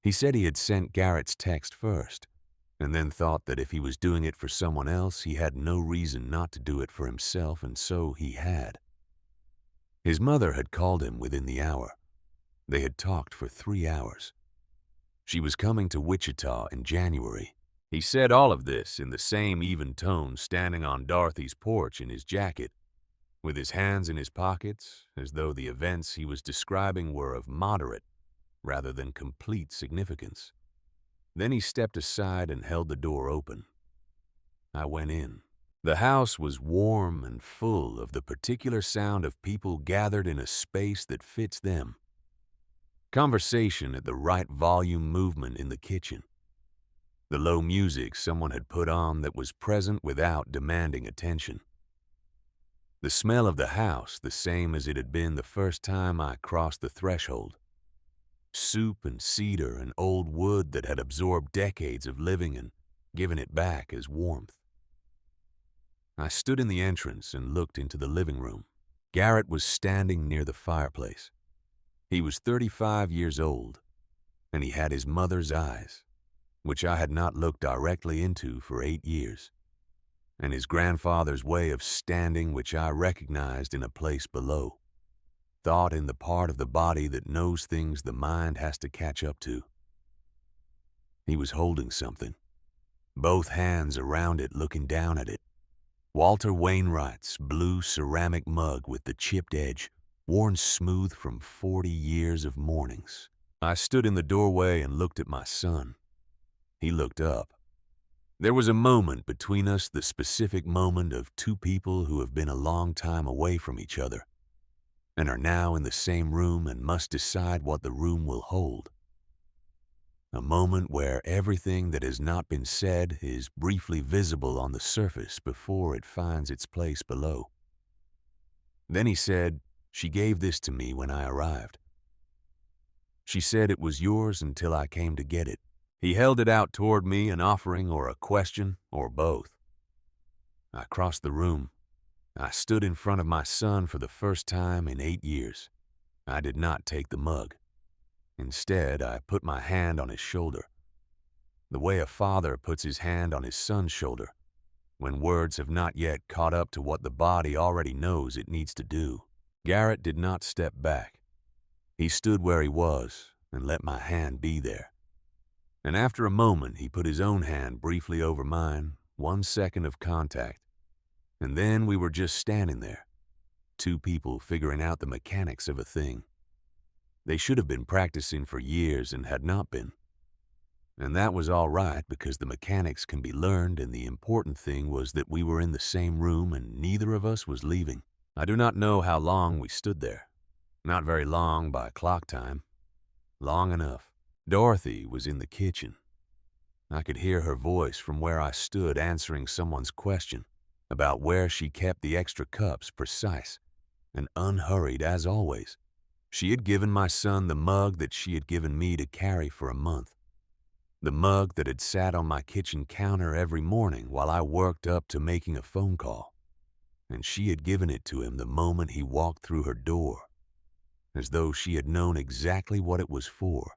He said he had sent Garrett's text first, and then thought that if he was doing it for someone else, he had no reason not to do it for himself, and so he had. His mother had called him within the hour. They had talked for 3 hours. She was coming to Wichita in January. He said all of this in the same even tone, standing on Dorothy's porch in his jacket, with his hands in his pockets, as though the events he was describing were of moderate rather than complete significance. Then he stepped aside and held the door open. I went in. The house was warm and full of the particular sound of people gathered in a space that fits them. Conversation at the right volume, movement in the kitchen. The low music someone had put on that was present without demanding attention. The smell of the house the same as it had been the first time I crossed the threshold. Soup and cedar and old wood that had absorbed decades of living and given it back as warmth. I stood in the entrance and looked into the living room. Garrett was standing near the fireplace. He was 35 years old, and he had his mother's eyes, which I had not looked directly into for 8 years, and his grandfather's way of standing, which I recognized in a place below, thought in the part of the body that knows things the mind has to catch up to. He was holding something, both hands around it looking down at it. Walter Wainwright's blue ceramic mug with the chipped edge, worn smooth from 40 years of mornings. I stood in the doorway and looked at my son. He looked up. There was a moment between us, the specific moment of two people who have been a long time away from each other and are now in the same room and must decide what the room will hold. A moment where everything that has not been said is briefly visible on the surface before it finds its place below. Then he said, "She gave this to me when I arrived. She said it was yours until I came to get it." He held it out toward me, an offering or a question or both. I crossed the room. I stood in front of my son for the first time in 8 years. I did not take the mug. Instead, I put my hand on his shoulder, the way a father puts his hand on his son's shoulder, when words have not yet caught up to what the body already knows it needs to do. Garrett did not step back. He stood where he was and let my hand be there. And after a moment, he put his own hand briefly over mine, 1 second of contact. And then we were just standing there, two people figuring out the mechanics of a thing. They should have been practicing for years and had not been. And that was all right because the mechanics can be learned, and the important thing was that we were in the same room and neither of us was leaving. I do not know how long we stood there. Not very long by clock time. Long enough. Dorothy was in the kitchen. I could hear her voice from where I stood answering someone's question about where she kept the extra cups, precise and unhurried as always. She had given my son the mug that she had given me to carry for a month. The mug that had sat on my kitchen counter every morning while I worked up to making a phone call. And she had given it to him the moment he walked through her door, as though she had known exactly what it was for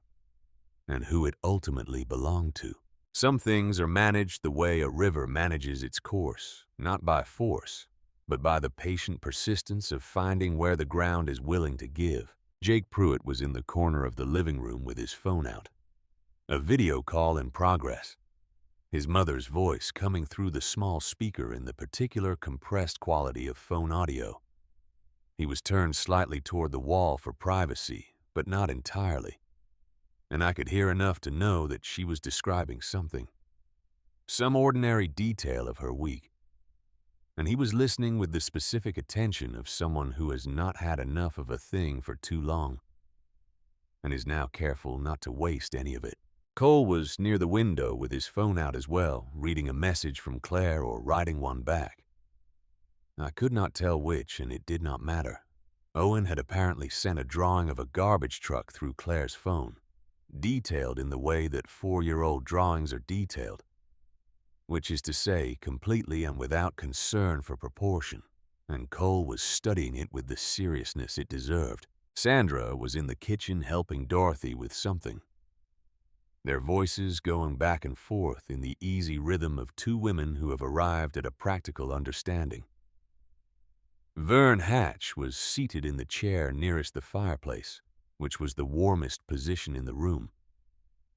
and who it ultimately belonged to. Some things are managed the way a river manages its course, not by force, but by the patient persistence of finding where the ground is willing to give. Jake Pruitt was in the corner of the living room with his phone out, a video call in progress, his mother's voice coming through the small speaker in the particular compressed quality of phone audio. He was turned slightly toward the wall for privacy, but not entirely, and I could hear enough to know that she was describing something, some ordinary detail of her week, and he was listening with the specific attention of someone who has not had enough of a thing for too long and is now careful not to waste any of it. Cole was near the window with his phone out as well, reading a message from Claire or writing one back. I could not tell which, and it did not matter. Owen had apparently sent a drawing of a garbage truck through Claire's phone, detailed in the way that 4-year-old drawings are detailed, which is to say, completely and without concern for proportion, and Cole was studying it with the seriousness it deserved. Sandra was in the kitchen helping Dorothy with something, their voices going back and forth in the easy rhythm of two women who have arrived at a practical understanding. Vern Hatch was seated in the chair nearest the fireplace, which was the warmest position in the room,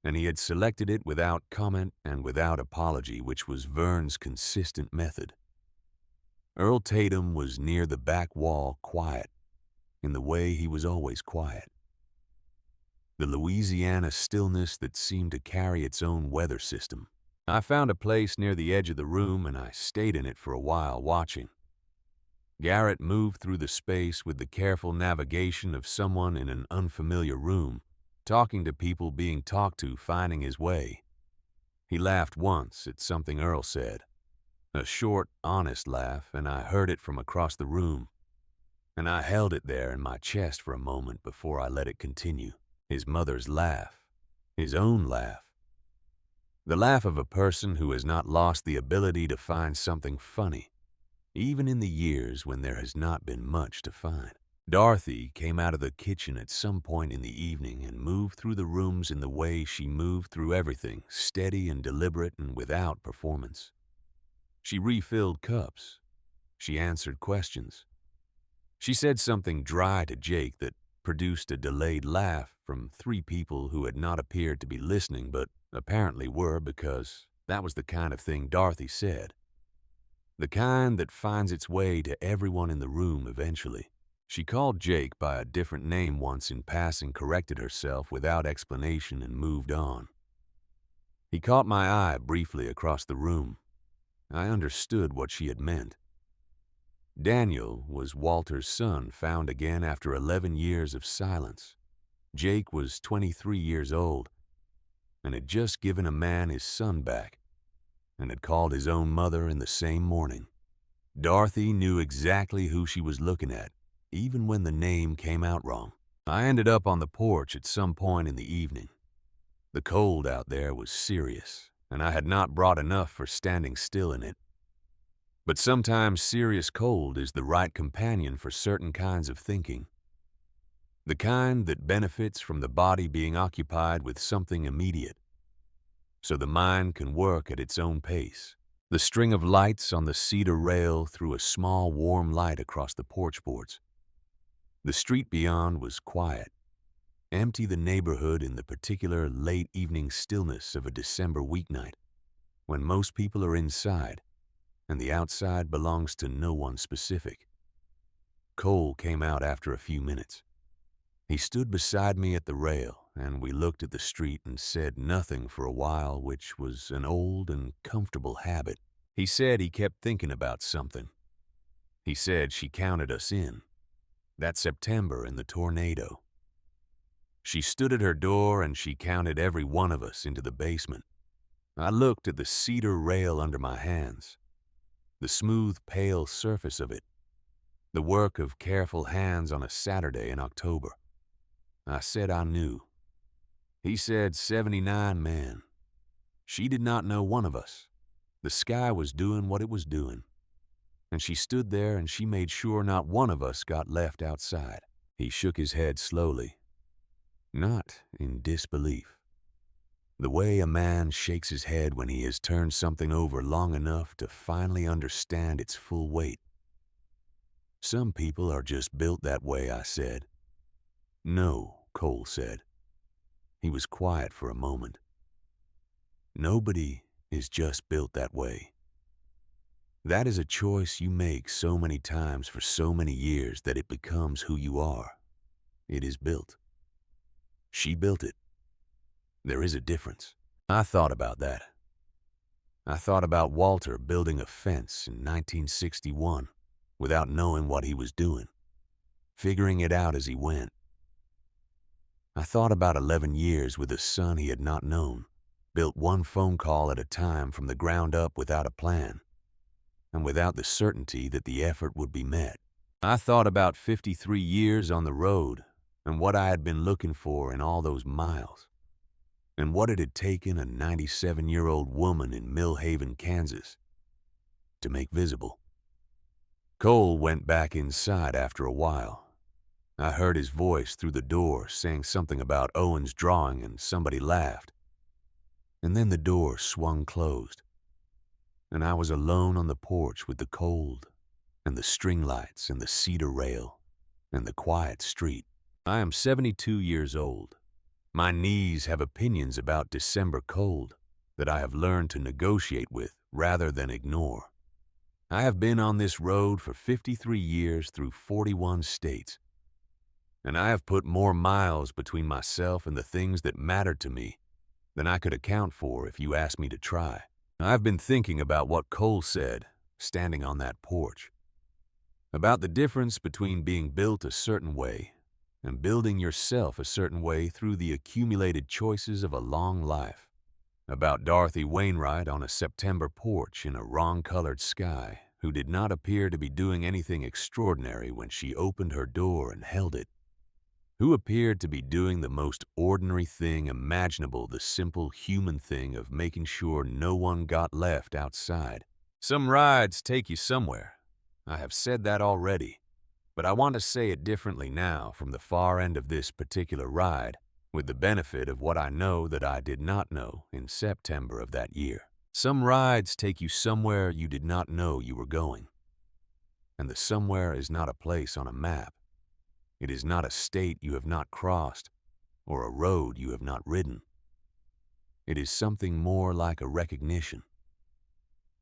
and he had selected it without comment and without apology, which was Vern's consistent method. Earl Tatum was near the back wall, quiet, in the way he was always quiet. The Louisiana stillness that seemed to carry its own weather system. I found a place near the edge of the room and I stayed in it for a while watching. Garrett moved through the space with the careful navigation of someone in an unfamiliar room, talking to people being talked to, finding his way. He laughed once at something Earl said, a short, honest laugh, and I heard it from across the room, and I held it there in my chest for a moment before I let it continue. His mother's laugh, his own laugh, the laugh of a person who has not lost the ability to find something funny, even in the years when there has not been much to find. Dorothy came out of the kitchen at some point in the evening and moved through the rooms in the way she moved through everything, steady and deliberate and without performance. She refilled cups. She answered questions. She said something dry to Jake that produced a delayed laugh from 3 people who had not appeared to be listening but apparently were, because that was the kind of thing Dorothy said. The kind that finds its way to everyone in the room eventually. She called Jake by a different name once in passing, corrected herself without explanation, and moved on. He caught my eye briefly across the room. I understood what she had meant. Daniel was Walter's son, found again after 11 years of silence. Jake was 23 years old and had just given a man his son back and had called his own mother in the same morning. Dorothy knew exactly who she was looking at, even when the name came out wrong. I ended up on the porch at some point in the evening. The cold out there was serious, and I had not brought enough for standing still in it. But sometimes serious cold is the right companion for certain kinds of thinking. The kind that benefits from the body being occupied with something immediate, so the mind can work at its own pace. The string of lights on the cedar rail threw a small warm light across the porch boards. The street beyond was quiet, empty, the neighborhood in the particular late evening stillness of a December weeknight, when most people are inside, and the outside belongs to no one specific. Cole came out after a few minutes. He stood beside me at the rail, and we looked at the street and said nothing for a while, which was an old and comfortable habit. He said he kept thinking about something. He said she counted us in, that September in the tornado. She stood at her door and she counted every one of us into the basement. I looked at the cedar rail under my hands, the smooth, pale surface of it, the work of careful hands on a Saturday in October. I said I knew. He said 79 men. She did not know one of us. The sky was doing what it was doing. And she stood there and she made sure not one of us got left outside. He shook his head slowly, not in disbelief. The way a man shakes his head when he has turned something over long enough to finally understand its full weight. Some people are just built that way, I said. No, Cole said. He was quiet for a moment. Nobody is just built that way. That is a choice you make so many times for so many years that it becomes who you are. It is built. She built it. There is a difference. I thought about that. I thought about Walter building a fence in 1961 without knowing what he was doing, figuring it out as he went. I thought about 11 years with a son he had not known, built one phone call at a time from the ground up without a plan, and without the certainty that the effort would be met. I thought about 53 years on the road and what I had been looking for in all those miles, and what it had taken a 97-year-old woman in Mill Haven, Kansas, to make visible. Cole went back inside after a while. I heard his voice through the door saying something about Owen's drawing, and somebody laughed. And then the door swung closed, and I was alone on the porch with the cold and the string lights and the cedar rail and the quiet street. I am 72 years old. My knees have opinions about December cold that I have learned to negotiate with rather than ignore. I have been on this road for 53 years through 41 states, and I have put more miles between myself and the things that mattered to me than I could account for if you asked me to try. I've been thinking about what Cole said, standing on that porch, about the difference between being built a certain way and building yourself a certain way through the accumulated choices of a long life, about Dorothy Wainwright on a September porch in a wrong-colored sky who did not appear to be doing anything extraordinary when she opened her door and held it, who appeared to be doing the most ordinary thing imaginable, the simple human thing of making sure no one got left outside. Some rides take you somewhere. I have said that already, but I want to say it differently now from the far end of this particular ride, with the benefit of what I know that I did not know in September of that year. Some rides take you somewhere you did not know you were going, and the somewhere is not a place on a map. It is not a state you have not crossed or a road you have not ridden. It is something more like a recognition,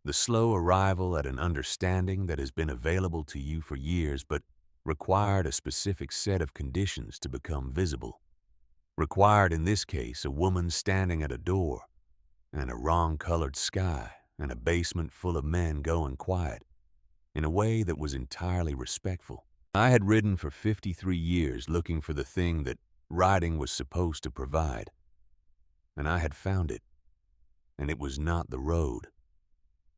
the slow arrival at an understanding that has been available to you for years but required a specific set of conditions to become visible. Required in this case a woman standing at a door and a wrong-colored sky and a basement full of men going quiet in a way that was entirely respectful. I had ridden for 53 years looking for the thing that riding was supposed to provide, and I had found it, and it was not the road,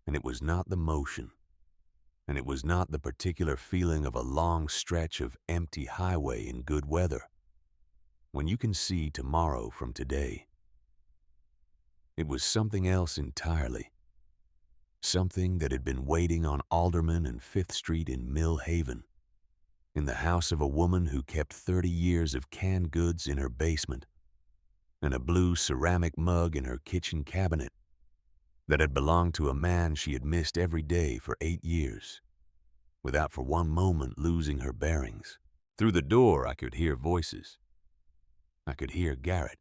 and it was not the motion, and it was not the particular feeling of a long stretch of empty highway in good weather, when you can see tomorrow from today. It was something else entirely, something that had been waiting on Alderman and 5th Street in Mill Haven, in the house of a woman who kept 30 years of canned goods in her basement, and a blue ceramic mug in her kitchen cabinet that had belonged to a man she had missed every day for 8 years, without for one moment losing her bearings. Through the door I could hear voices. I could hear Garrett.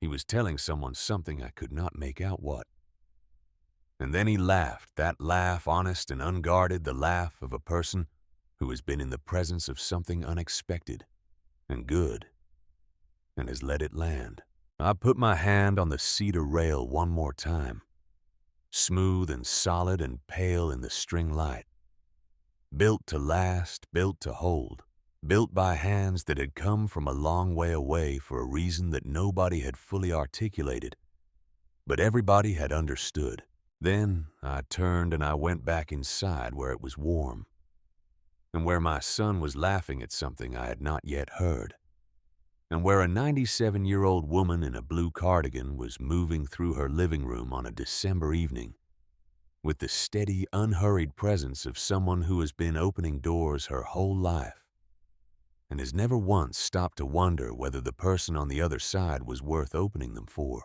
He was telling someone something I could not make out what. And then he laughed, that laugh honest and unguarded, the laugh of a person who has been in the presence of something unexpected and good and has let it land. I put my hand on the cedar rail one more time, smooth and solid and pale in the string light. Built to last, built to hold, built by hands that had come from a long way away for a reason that nobody had fully articulated, but everybody had understood. Then I turned and I went back inside where it was warm, and where my son was laughing at something I had not yet heard, and where a 97-year-old woman in a blue cardigan was moving through her living room on a December evening with the steady, unhurried presence of someone who has been opening doors her whole life and has never once stopped to wonder whether the person on the other side was worth opening them for.